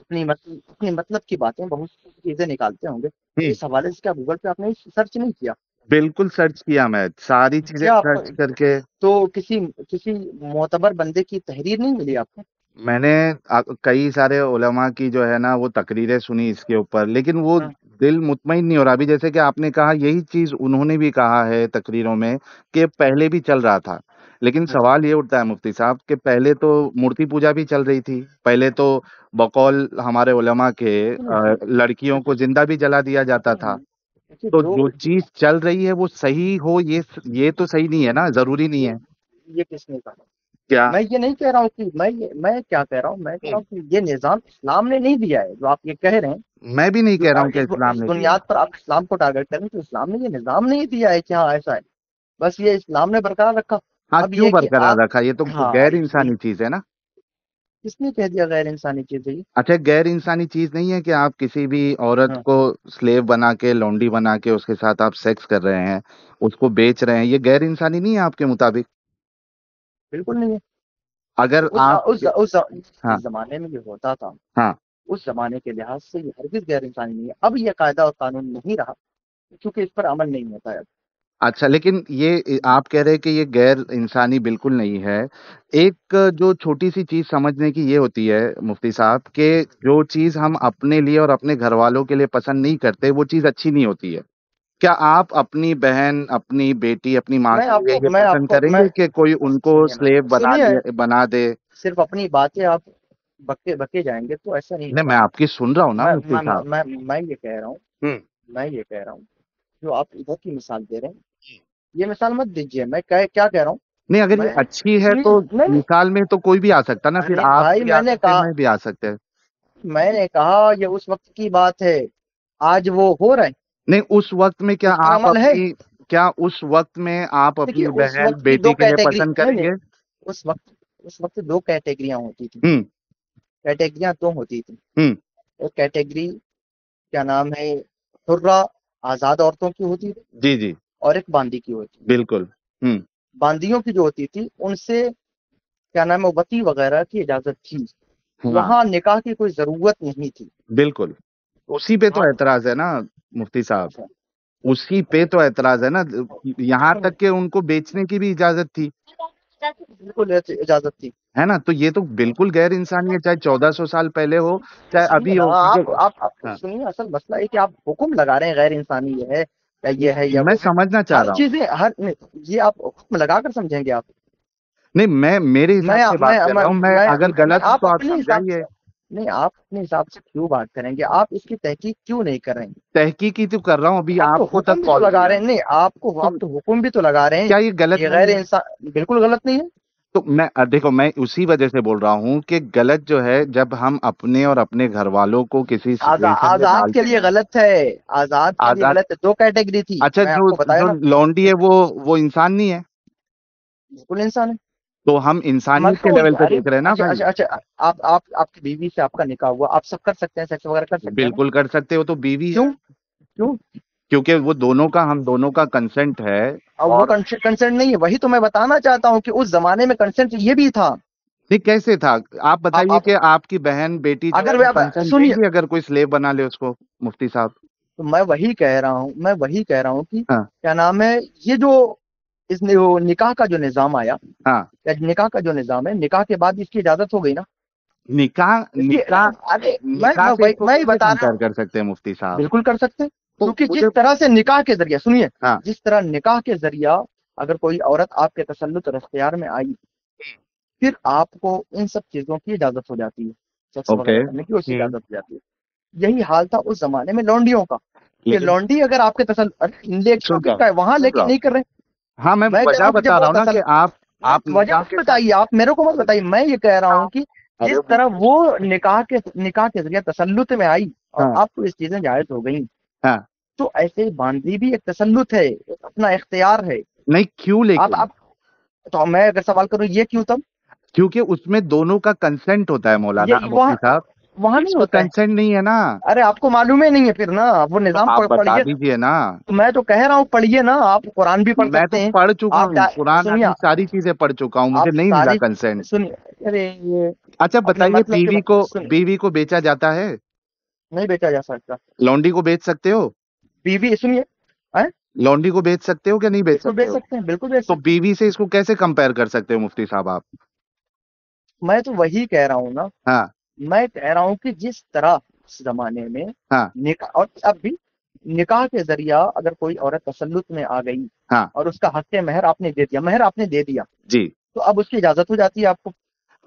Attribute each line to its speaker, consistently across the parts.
Speaker 1: اپنی مطلب کی باتیں بہت سی چیزیں نکالتے ہوں گے،
Speaker 2: ہوں،
Speaker 1: اس حوالے سے کیا گوگل پہ آپ نے سرچ نہیں کیا؟
Speaker 2: بالکل سرچ کیا، میں ساری چیزیں
Speaker 1: کیا آپ
Speaker 2: سرچ کر کے
Speaker 1: تو کسی معتبر بندے کی تحریر نہیں ملی آپ کو؟
Speaker 2: میں نے کئی سارے علماء کی جو ہے نا وہ تقریریں سنی اس کے اوپر، لیکن وہ
Speaker 1: ہاں،
Speaker 2: دل مطمئن نہیں ہو رہا. ابھی جیسے کہ آپ نے کہا یہی چیز انہوں نے بھی کہا ہے تقریروں میں کہ پہلے بھی چل رہا تھا، لیکن
Speaker 1: اچھا،
Speaker 2: سوال یہ اٹھتا ہے مفتی صاحب کہ پہلے تو مورتی پوجا بھی چل رہی تھی، پہلے تو بقول ہمارے علماء کے
Speaker 1: سنیے
Speaker 2: لڑکیوں کو زندہ بھی جلا دیا جاتا تھا.
Speaker 1: دیکھیے
Speaker 2: تو
Speaker 1: جو
Speaker 2: جو چیز چل رہی ہے وہ صحیح ہو، یہ تو صحیح نہیں ہے نا، ضروری نہیں
Speaker 1: یہ
Speaker 2: ہے
Speaker 1: یہ کس نے کہا؟
Speaker 2: کیا؟
Speaker 1: میں یہ نہیں کہہ رہا ہوں کہ میں کیا کہہ رہا ہوں، میں کہہ رہا ہوں کہ یہ نظام اسلام نے نہیں دیا ہے جو آپ یہ کہہ رہے ہیں.
Speaker 2: میں بھی نہیں
Speaker 1: جو
Speaker 2: کہہ رہا ہوں کہ اسلام
Speaker 1: اس
Speaker 2: نے دیا.
Speaker 1: بنیاد پر آپ اسلام کو ٹارگٹ کریں تو اسلام نے یہ نظام نہیں دیا ہے کہ ہاں ایسا ہے، بس یہ اسلام نے برقرار رکھا.
Speaker 2: ہاں،
Speaker 1: اب
Speaker 2: کیوں
Speaker 1: یہ کہ
Speaker 2: برقرار
Speaker 1: آپ،
Speaker 2: رکھا؟ یہ تو
Speaker 1: ہاں
Speaker 2: غیر انسانی چیز ہے نا.
Speaker 1: کس نے کہہ دیا غیر انسانی چیز ہے یہ؟
Speaker 2: اچھا، غیر انسانی چیز نہیں ہے کہ آپ کسی بھی عورت
Speaker 1: ہاں،
Speaker 2: کو سلیو بنا کے، لونڈی بنا کے اس کے ساتھ آپ سیکس کر رہے ہیں، اس کو بیچ رہے ہیں، یہ غیر انسانی نہیں ہے آپ کے مطابق؟
Speaker 1: بالکل نہیں ہے.
Speaker 2: اگر آپ ہاں
Speaker 1: اس زمانے میں جو ہوتا تھا
Speaker 2: ہاں
Speaker 1: اس زمانے کے لحاظ سے یہ ہرگز غیر انسانی نہیں ہے. اب یہ قاعدہ اور قانون نہیں رہا کیونکہ اس پر عمل نہیں ہوتا ہے اب.
Speaker 2: اچھا، لیکن یہ آپ کہہ رہے کہ یہ غیر انسانی بالکل نہیں ہے. ایک جو چھوٹی سی چیز سمجھنے کی یہ ہوتی ہے مفتی صاحب کہ جو چیز ہم اپنے لیے اور اپنے گھر والوں کے لیے پسند نہیں کرتے وہ چیز اچھی نہیں ہوتی ہے. کیا آپ اپنی بہن، اپنی بیٹی، اپنی ماں
Speaker 1: میں
Speaker 2: کے
Speaker 1: آپ
Speaker 2: لیے
Speaker 1: کو
Speaker 2: یہ
Speaker 1: میں آپ
Speaker 2: پسند
Speaker 1: کو
Speaker 2: کریں
Speaker 1: میں
Speaker 2: گے کہ کوئی ان کو
Speaker 1: سنیے
Speaker 2: سلیب
Speaker 1: سنیے
Speaker 2: بنا دے؟
Speaker 1: صرف اپنی باتیں آپ بکے جائیں گے تو ایسا نہیں
Speaker 2: نہیں،
Speaker 1: ہوگا.
Speaker 2: میں آپ کی سن رہا ہوں نا
Speaker 1: میں
Speaker 2: مفتی
Speaker 1: میں
Speaker 2: صاحب.
Speaker 1: میں میں یہ کہہ رہا ہوں
Speaker 2: ہوں
Speaker 1: میں یہ کہہ رہا ہوں جو آپ ادھر کی مثال دے رہے ہیں یہ مثال مت دیجیے. میں کیا کہہ رہا ہوں؟
Speaker 2: نہیں، اگر
Speaker 1: میں
Speaker 2: یہ اچھی ہے
Speaker 1: سنیے
Speaker 2: تو
Speaker 1: نہیں
Speaker 2: مثال میں تو کوئی بھی آ سکتا نا، پھر
Speaker 1: ارے
Speaker 2: آپ
Speaker 1: بھائی
Speaker 2: بھی آ سکتے، میں بھی آ سکتے.
Speaker 1: میں نے کہا یہ اس وقت کی بات ہے، آج وہ ہو رہے ہیں،
Speaker 2: نہیں، اس وقت میں
Speaker 1: اس پر عمل ہے.
Speaker 2: کیا اس وقت میں آپ
Speaker 1: دیکھیے
Speaker 2: اپنی
Speaker 1: اس
Speaker 2: بہن
Speaker 1: وقت کی دو
Speaker 2: بیٹی کے لیے
Speaker 1: کیٹیگری
Speaker 2: پسند
Speaker 1: نہیں
Speaker 2: کریں گے؟
Speaker 1: اس وقت دو کیٹیگریاں ہوتی تھیں.
Speaker 2: ہوں
Speaker 1: کیٹیگریاں دو ہوتی تھیں.
Speaker 2: ہوں
Speaker 1: ایک کیٹیگری کیا نام ہے حرہ آزاد عورتوں کی ہوتی تھی
Speaker 2: جی جی،
Speaker 1: اور ایک باندی کی ہوتی تھی.
Speaker 2: بالکل. ہوں
Speaker 1: باندیوں کی جو ہوتی تھی ان سے کیا نام ہے وطی وغیرہ کی اجازت تھی،
Speaker 2: ہاں،
Speaker 1: وہاں نکاح کی کوئی ضرورت نہیں تھی.
Speaker 2: بالکل. اسی پہ تو
Speaker 1: ہاں
Speaker 2: اعتراض ہے نا مفتی صاحب،
Speaker 1: اچھا،
Speaker 2: اسی پہ تو اعتراض ہے نا. یہاں تک کہ ان کو بیچنے کی بھی اجازت تھی،
Speaker 1: بالکل اجازت تھی.
Speaker 2: ہے نا. تو یہ تو بالکل غیر انسانی ہے، چاہے 1400 سال پہلے ہو، چاہے
Speaker 1: سنیے
Speaker 2: ابھی
Speaker 1: نا
Speaker 2: ہو، کیونکہ
Speaker 1: آپ
Speaker 2: ہاں،
Speaker 1: سنیے. اصل مسئلہ ہے کہ آپ حکم لگا رہے ہیں غیر انسانی یہ ہے یا یہ ہے یا
Speaker 2: میں
Speaker 1: وہ ہے.
Speaker 2: سمجھنا چاہ
Speaker 1: ہر
Speaker 2: رہا ہوں.
Speaker 1: چیزیں یہ آپ حکم لگا کر سمجھیں گے آپ.
Speaker 2: نہیں، میں میرے حساب
Speaker 1: میں
Speaker 2: سے بات کر رہا ہوں. میں اگر غلط ہوں
Speaker 1: آپ
Speaker 2: تو آپ
Speaker 1: اپنے حساب
Speaker 2: سمجھائیے.
Speaker 1: سے نہیں، آپ اپنے حساب سے کیوں بات کریں گے؟ آپ اس کی تحقیق کیوں نہیں کر رہے ہیں؟
Speaker 2: تحقیقی تو کر رہا ہوں، ابھی
Speaker 1: آپ تو
Speaker 2: آپ کو
Speaker 1: حکم
Speaker 2: تک
Speaker 1: بھی تو
Speaker 2: کال
Speaker 1: لگا
Speaker 2: کیا.
Speaker 1: رہے ہیں. نہیں آپ
Speaker 2: تو
Speaker 1: تو حکم بھی تو لگا رہے ہیں.
Speaker 2: کیا یہ غلط
Speaker 1: یہ
Speaker 2: نہیں
Speaker 1: غیر
Speaker 2: ہے؟
Speaker 1: انسان بالکل غلط نہیں ہے.
Speaker 2: تو میں دیکھو، میں اسی وجہ سے بول رہا ہوں کہ غلط جو ہے جب ہم اپنے اور اپنے گھر والوں کو کسی سچویشن میں
Speaker 1: آزاد کے
Speaker 2: ڈالتے
Speaker 1: لیے
Speaker 2: ہیں.
Speaker 1: غلط ہے. آزاد کے لیے
Speaker 2: آزاد.
Speaker 1: غلط ہے. دو کیٹیگری تھی
Speaker 2: اچھا،
Speaker 1: میں آپ کو بتایا
Speaker 2: جو
Speaker 1: نا.
Speaker 2: لونڈی ہے وہ انسان نہیں ہے؟
Speaker 1: بالکل انسان ہے.
Speaker 2: تو ہم انسانیت کے لیول پہ
Speaker 1: ارے
Speaker 2: دیکھ رہے ہیں نا
Speaker 1: اچھا
Speaker 2: بھائی.
Speaker 1: اچھا اچھا آپ کی بیوی سے آپ کا نکاح ہوا، آپ سب کر سکتے ہیں، سیکس وغیرہ کر سکتے ہیں نا.
Speaker 2: بالکل کر سکتے ہو، تو بیوی ہے.
Speaker 1: کیوں کیوں
Speaker 2: کیونکہ وہ ہم دونوں کا کنسنٹ ہے.
Speaker 1: اور وہ
Speaker 2: اور
Speaker 1: کنسنٹ نہیں ہے. وہی تو میں بتانا چاہتا ہوں کہ اس زمانے میں کنسنٹ یہ بھی تھا.
Speaker 2: یہ کیسے تھا؟ آپ
Speaker 1: آپ
Speaker 2: بتائیے
Speaker 1: آپ
Speaker 2: کہ آپ کی بہن بیٹی جو ہے
Speaker 1: اگر
Speaker 2: وہ
Speaker 1: آپ
Speaker 2: کنسنٹ دے
Speaker 1: سنیے
Speaker 2: گی اگر کوئی سلیب بنا لے اس کو مفتی صاحب؟
Speaker 1: تو میں وہی کہہ رہا ہوں کہ
Speaker 2: ہاں
Speaker 1: کیا نام ہے یہ جو وہ نکاح کا جو نظام آیا
Speaker 2: ہاں.
Speaker 1: یا نکاح کا جو نظام ہے، نکاح کے بعد اس کی اجازت ہو گئی نا.
Speaker 2: نکاح
Speaker 1: اس کی
Speaker 2: نکاح
Speaker 1: ارے
Speaker 2: نکاح سے اس کو
Speaker 1: میں ہی
Speaker 2: کیسے
Speaker 1: بتا رہا
Speaker 2: کمپیئر
Speaker 1: ہوں.
Speaker 2: کر سکتے ہیں مفتی صاحب؟
Speaker 1: بالکل کر سکتے ہیں
Speaker 2: تو
Speaker 1: کیونکہ
Speaker 2: مجھے
Speaker 1: جس طرح سے نکاح کے ذریعے سنیے،
Speaker 2: ہاں
Speaker 1: جس طرح نکاح کے ذریعہ اگر کوئی عورت آپ کے تسلط اور اختیار میں آئی پھر آپ کو ان سب چیزوں کی اجازت ہو جاتی ہے، سیکس
Speaker 2: اوکے.
Speaker 1: وغیرہ کرنے کی اس کی اجازت ہو جاتی ہے. یہی حال تھا اس زمانے میں لونڈیوں کا کہ
Speaker 2: لیکن
Speaker 1: لونڈی اگر آپ کے
Speaker 2: سن رہا
Speaker 1: ٹاپک
Speaker 2: ہوں
Speaker 1: کا ہے وہاں
Speaker 2: سن رہا
Speaker 1: لیکن
Speaker 2: ہوں
Speaker 1: نہیں کر رہے.
Speaker 2: ہاں، میں
Speaker 1: میں کہہ رہا
Speaker 2: وجہ
Speaker 1: ہوں کہ جب
Speaker 2: بتا
Speaker 1: وہ
Speaker 2: رہا ہوں نا کہ آپ
Speaker 1: وجہ
Speaker 2: نکاح
Speaker 1: مت
Speaker 2: کے
Speaker 1: بتائیے آپ میرے کو مت بتائیے. میں یہ کہہ رہا ہوں کہ
Speaker 2: ارے
Speaker 1: جس طرح وہ نکاح کے ذریعے تسلط میں آئی اور
Speaker 2: ہاں
Speaker 1: آپ کو اس چیزیں جائز ہو گئیں
Speaker 2: ہاں.
Speaker 1: تو ایسے باندھی بھی ایک تسلط ہے، ایک اپنا اختیار ہے.
Speaker 2: نہیں، کیوں؟ لیکن
Speaker 1: آپ تو میں اگر سوال کروں یہ کیوں تب؟
Speaker 2: کیونکہ اس میں دونوں کا کنسنٹ ہوتا ہے مولانا
Speaker 1: یہ
Speaker 2: مفتی صاحب.
Speaker 1: وہاں
Speaker 2: اس
Speaker 1: نہیں
Speaker 2: میں
Speaker 1: ہوتا ہے.
Speaker 2: کنسنٹ نہیں ہے نا.
Speaker 1: ارے آپ کو معلوم ہی نہیں ہے پھر نا. وہ
Speaker 2: تو
Speaker 1: نظام
Speaker 2: آپ بتا
Speaker 1: پڑھیے.
Speaker 2: دیجئے نا.
Speaker 1: میں تو کہہ رہا ہوں پڑھیے نا. آپ قرآن بھی پڑھ
Speaker 2: میں تو
Speaker 1: سکتے ہیں.
Speaker 2: پڑھ چکا
Speaker 1: آپ
Speaker 2: ہوں، قرآن
Speaker 1: سنیے
Speaker 2: حدیث ساری چیزیں پڑھ چکا ہوں، مجھے
Speaker 1: آپ
Speaker 2: نہیں ملا
Speaker 1: ساری
Speaker 2: کنسنٹ.
Speaker 1: سنیے. ارے
Speaker 2: اچھا
Speaker 1: اپنے
Speaker 2: بتائیے،
Speaker 1: مطلب کے
Speaker 2: بیوی کو بیچا جاتا ہے؟
Speaker 1: نہیں بیچا جا سکتا.
Speaker 2: لونڈی کو بیچ سکتے ہو؟
Speaker 1: بیوی سنیے، ہیں؟
Speaker 2: لونڈی کو بیچ سکتے ہو کہ نہیں بیچ
Speaker 1: بالکل
Speaker 2: سکتے
Speaker 1: بیچ
Speaker 2: ہو؟
Speaker 1: سکتے ہیں، بالکل بیچ
Speaker 2: تو
Speaker 1: سکتے
Speaker 2: بیوی سے اس کو کیسے کمپیئر کر سکتے ہو مفتی صاحب آپ؟
Speaker 1: ہیں. میں تو وہی کہہ رہا ہوں نا،
Speaker 2: ہاں
Speaker 1: میں کہہ رہا ہوں کہ جس طرح اس زمانے میں
Speaker 2: ہاں
Speaker 1: نکاح، اور اب بھی نکاح کے ذریعہ اگر کوئی عورت تسلط میں آ گئی
Speaker 2: ہاں
Speaker 1: اور اس کا حق مہر آپ نے دے دیا، مہر آپ نے دے دیا،
Speaker 2: جی
Speaker 1: تو اب اس کی اجازت ہو جاتی ہے آپ کو.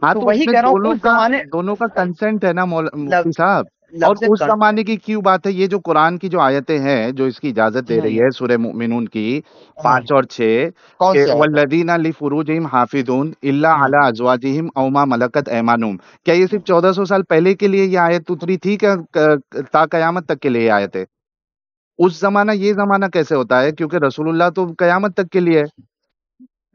Speaker 2: ہاں،
Speaker 1: تو
Speaker 2: تو اس
Speaker 1: وہی
Speaker 2: میں
Speaker 1: کہہ رہا ہوں اس زمانے
Speaker 2: دونوں کا کنسنٹ ہے نا مفتی
Speaker 1: لفظ
Speaker 2: صاحب. اور
Speaker 1: لفظ
Speaker 2: اس زمانے کی کیوں بات ہے؟ یہ جو قرآن کی جو آیتیں ہیں جو اس کی اجازت دے رہی ہے، سورہ مومنون کی
Speaker 1: ہاں
Speaker 2: 5 اور 6،
Speaker 1: کون
Speaker 2: کہ
Speaker 1: سی آیت ہے؟
Speaker 2: والذین لفروجہم حافظون الا
Speaker 1: ہوں،
Speaker 2: علی ازواجہم او ما ملکت ایمانہم. کیا یہ صرف 1400 سال پہلے کے لیے یہ آیت اتری تھی کہ تا قیامت تک کے لیے یہ آیت ہے؟ اس زمانہ یہ زمانہ کیسے ہوتا ہے؟ کیونکہ رسول اللہ تو قیامت تک کے لیے ہے.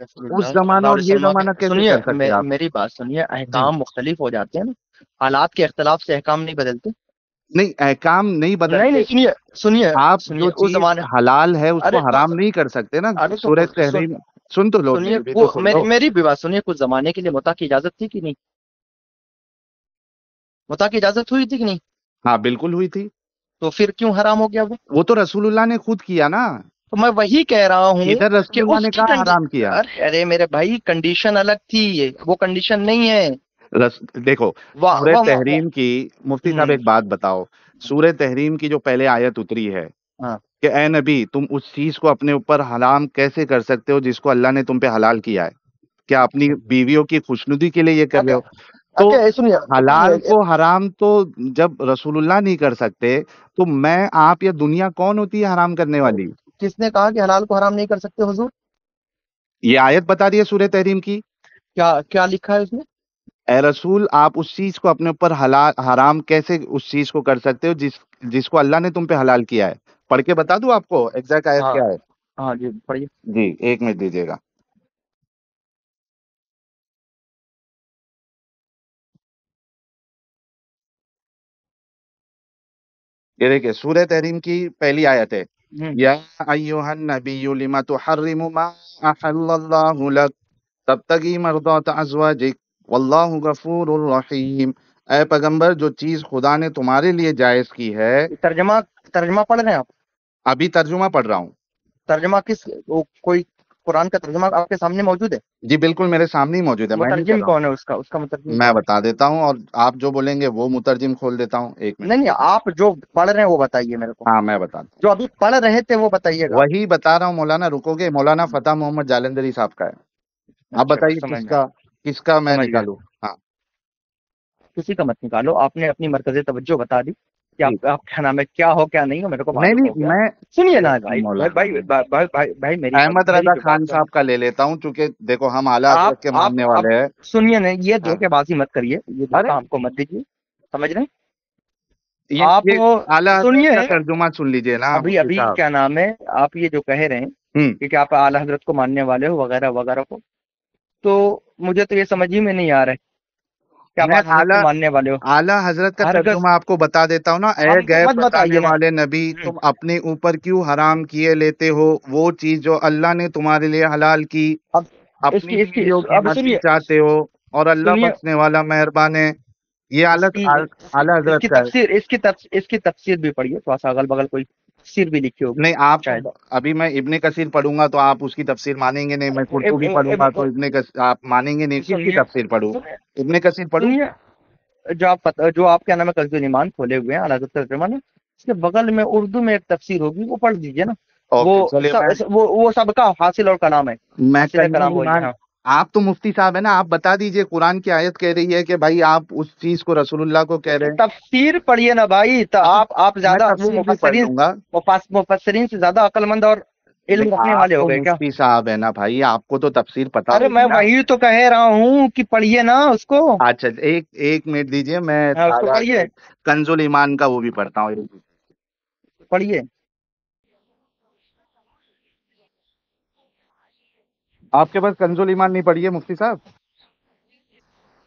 Speaker 1: رسول
Speaker 2: اس
Speaker 1: اللہ صلی
Speaker 2: زمانہ
Speaker 1: اللہ
Speaker 2: اور
Speaker 1: علیہ
Speaker 2: یہ
Speaker 1: وسلم
Speaker 2: زمانہ کیسے
Speaker 1: سنیے،
Speaker 2: کر سکتے آپ؟
Speaker 1: میری بات سنیے،
Speaker 2: جی
Speaker 1: احکام مختلف ہو جاتے ہیں نا، حالات کے اختلاف سے احکام نہیں بدلتے.
Speaker 2: نہیں، احکام نہیں
Speaker 1: نہیں
Speaker 2: بدلتے.
Speaker 1: نہیں، سنیے سنیے
Speaker 2: آپ جو
Speaker 1: سنیے، اس
Speaker 2: چیز
Speaker 1: زمانے،
Speaker 2: حلال ہے اس
Speaker 1: ارے
Speaker 2: کو حرام نہیں کر سکتے نا.
Speaker 1: ارے تو
Speaker 2: سورہ
Speaker 1: سن
Speaker 2: تحریم سن تو لو،
Speaker 1: سنیے،
Speaker 2: میری بھی تو سن لو.
Speaker 1: میری بھی بات سنیے. کچھ زمانے کے لیے متع کی اجازت تھی کہ نہیں؟ متع کی اجازت ہوئی تھی کہ نہیں؟
Speaker 2: ہاں بالکل ہوئی تھی.
Speaker 1: تو پھر کیوں حرام ہو گیا وہ؟
Speaker 2: وہ تو رسول اللہ نے خود کیا نا.
Speaker 1: تو میں وہی کہہ رہا ہوں
Speaker 2: ادھر
Speaker 1: کہ
Speaker 2: رسول اللہ
Speaker 1: اس
Speaker 2: نے
Speaker 1: کی
Speaker 2: کہا حرام کیا.
Speaker 1: ارے میرے بھائی، کنڈیشن الگ تھی، وہ کنڈیشن نہیں ہے.
Speaker 2: دیکھو،
Speaker 1: واہ
Speaker 2: سورہ
Speaker 1: واہ
Speaker 2: تحریم کی، مفتی صاحب ایک بات بتاؤ، سورہ تحریم کی جو پہلے آیت اتری ہے
Speaker 1: ہاں
Speaker 2: کہ اے نبی تم اس چیز کو اپنے اوپر حرام کیسے کر سکتے ہو جس کو اللہ نے تم پہ حلال کیا ہے؟ کیا اپنی بیویوں کی خوشنودی کے لیے یہ کر رہے ہو؟ تو
Speaker 1: اچھا سنیے
Speaker 2: حلال
Speaker 1: سنیے،
Speaker 2: کو حرام تو جب رسول اللہ نہیں کر سکتے تو میں آپ یا دنیا کون ہوتی ہے حرام کرنے والی؟
Speaker 1: کس نے کہا کہ حلال کو حرام نہیں کر سکتے حضور؟
Speaker 2: یہ آیت بتا رہی ہے سورہ تحریم کی.
Speaker 1: کیا کیا لکھا ہے اس میں؟
Speaker 2: اے رسول، آپ اس چیز کو اپنے اوپر حرام کیسے اس چیز کو کر سکتے ہو جس کو اللہ نے تم پہ حلال کیا ہے؟ پڑھ کے بتا دوں آپ کو ایگزیکٹ آیت
Speaker 1: ہاں
Speaker 2: کیا ہے؟
Speaker 1: ہاں جی پڑھیے.
Speaker 2: جی 1 منٹ دیجیے گا. یہ دیکھیے سورہ تحریم کی پہلی آیت ہے، یا ایھا النبی لما تحرم ما احل اللہ لک تبتغی مرضات ازواجک واللہ غفور رحیم. اے پیغمبر، جو چیز خدا نے تمہارے لیے جائز کی ہے.
Speaker 1: ترجمہ پڑھ رہے ہیں آپ؟
Speaker 2: ابھی ترجمہ پڑھ رہا ہوں.
Speaker 1: ترجمہ کس کوئی قرآن کا ترجمہ آپ کے سامنے موجود ہے؟
Speaker 2: جی بالکل میرے سامنے ہی موجود ہے، میں نہیں کر
Speaker 1: مترجم
Speaker 2: رہا ہوں.
Speaker 1: کون ہے اس کا مترجم
Speaker 2: میں
Speaker 1: کون ہے؟
Speaker 2: بتا دیتا ہوں، اور آپ جو بولیں گے وہ مترجم کھول دیتا ہوں. 1 منٹ
Speaker 1: نہیں نہیں،
Speaker 2: دیجیے.
Speaker 1: آپ جو پڑھ رہے ہیں وہ بتائیے میرے کو،
Speaker 2: ہاں میں بتاتا ہوں.
Speaker 1: جو ابھی پڑھ رہے تھے وہ بتائیے گا.
Speaker 2: وہی بتا رہا ہوں مولانا، رکو گے؟ مولانا فتح محمد جالندھری صاحب کا ہے. آپ
Speaker 1: اچھا
Speaker 2: بتائیے
Speaker 1: سمجھ گیا،
Speaker 2: کس کا میں
Speaker 1: سمجھ گیا.
Speaker 2: نکالوں؟ ہاں
Speaker 1: کسی کا مت نکالو، آپ نے اپنی مرکزی توجہ بتا دی کہ
Speaker 2: جی.
Speaker 1: آپ کیا نام ہے، کیا ہو کیا نہیں ہو میرے کو
Speaker 2: نہیں
Speaker 1: معلوم ہو
Speaker 2: نہیں،
Speaker 1: گیا.
Speaker 2: میں
Speaker 1: سنیے نا بھائی بھائی
Speaker 2: مولانا
Speaker 1: بھائی بھائی بھائی بھائی،
Speaker 2: احمد
Speaker 1: میری
Speaker 2: رضا
Speaker 1: جو
Speaker 2: خان
Speaker 1: بات سن.
Speaker 2: صاحب کا لے لیتا ہوں، چونکہ دیکھو ہم اعلیٰ حضرت کے ماننے
Speaker 1: آپ
Speaker 2: والے ہیں.
Speaker 1: سنیے نا، یہ
Speaker 2: ہاں.
Speaker 1: دھوکے بازی مت کریے، یہ
Speaker 2: ارے
Speaker 1: دھوکا ہم کو مت دیجیے، سمجھ رہے ہیں آپ؟
Speaker 2: یہ اعلیٰ حضرت
Speaker 1: سنیے،
Speaker 2: کا ترجمہ سن لیجیے نا مفتی
Speaker 1: ابھی
Speaker 2: صاحب.
Speaker 1: کیا نام ہے، آپ یہ جو کہہ رہے ہیں
Speaker 2: ہوں.
Speaker 1: کہ آپ اعلی حضرت کو ماننے والے ہو وغیرہ وغیرہ کو، تو مجھے تو یہ سمجھ ہی میں نہیں آ رہا ہے کہ آپ
Speaker 2: میں
Speaker 1: اعلی حضرت کو ماننے والے ہو.
Speaker 2: اعلیٰ حضرت کا
Speaker 1: ہرگز.
Speaker 2: ترجمہ آپ کو بتا دیتا ہوں نا. اے
Speaker 1: ہم کو
Speaker 2: غیب
Speaker 1: مت
Speaker 2: بتانے
Speaker 1: بتائیے نا.
Speaker 2: والے نبی،
Speaker 1: ہوں.
Speaker 2: تم اپنے اوپر کیوں حرام کیے لیتے ہو وہ چیز جو اللہ نے تمہارے لیے حلال کی؟
Speaker 1: اب
Speaker 2: اپنی بیویوں کی
Speaker 1: اب
Speaker 2: مرضی
Speaker 1: سنیے
Speaker 2: چاہتے ہو، اور اللہ
Speaker 1: سنیے،
Speaker 2: بخشنے والا مہربان ہے. یہ اعلیٰ
Speaker 1: اس
Speaker 2: حضرت
Speaker 1: کی
Speaker 2: کا ہے.
Speaker 1: تفسیر، اس کی تفسیر بھی پڑھیے، تھوڑا سا اگل بغل کوئی تفسیر بھی لکھی ہوگی
Speaker 2: نہیں، آپ
Speaker 1: شاید.
Speaker 2: ابھی میں ابن کثیر پڑھوں گا تو آپ اس کی تفسیر مانیں گے نہیں. میں قرطبی پڑھوں گا تو آپ مانیں گے نہیں. کس کی
Speaker 1: سنیے
Speaker 2: تفسیر پڑھوں؟ ابن کثیر پڑھوں؟
Speaker 1: سنیے، جو آپ کیا نام ہے کنز ایمان کھولے ہوئے ہیں اعلی حضرت کا ترجمہ نا، اس کے بغل میں اردو میں ایک تفسیر ہوگی، وہ پڑھ دیجیے نا.
Speaker 2: اوکے چلیے.
Speaker 1: وہ سب کا حاصل اور کلام ہے،
Speaker 2: میں
Speaker 1: حاصل کلام وہی ہے.
Speaker 2: ایمان،
Speaker 1: ہاں
Speaker 2: آپ تو مفتی صاحب ہے نا، آپ بتا دیجئے قرآن کی آیت کہہ رہی ہے کہ بھائی آپ اس چیز کو رسول اللہ کو کہہ
Speaker 1: اس کی
Speaker 2: رہے ہیں.
Speaker 1: تفسیر پڑھیے نا بھائی. تو
Speaker 2: اچھا
Speaker 1: آپ
Speaker 2: میں
Speaker 1: زیادہ وہ
Speaker 2: تفسیر بھی پڑھ لوں گا.
Speaker 1: مفسرین سے زیادہ عقل مند اور علم رکھنے
Speaker 2: آپ
Speaker 1: والے ہو
Speaker 2: تو
Speaker 1: گئے کیا؟
Speaker 2: مفتی صاحب ہے نا بھائی، آپ کو تو تفسیر پتا
Speaker 1: ارے میں
Speaker 2: ہوگی نا.
Speaker 1: وہی تو کہہ رہا ہوں کہ پڑھیے نا اس کو.
Speaker 2: اچھا ایک منٹ دیجئے، میں
Speaker 1: ہاں اس کو پڑھیے،
Speaker 2: کنز ایمان کا وہ بھی پڑھتا ہوں.
Speaker 1: پڑھیے.
Speaker 2: آپ کے پاس کنز ایمان نہیں پڑھی ہے مفتی صاحب؟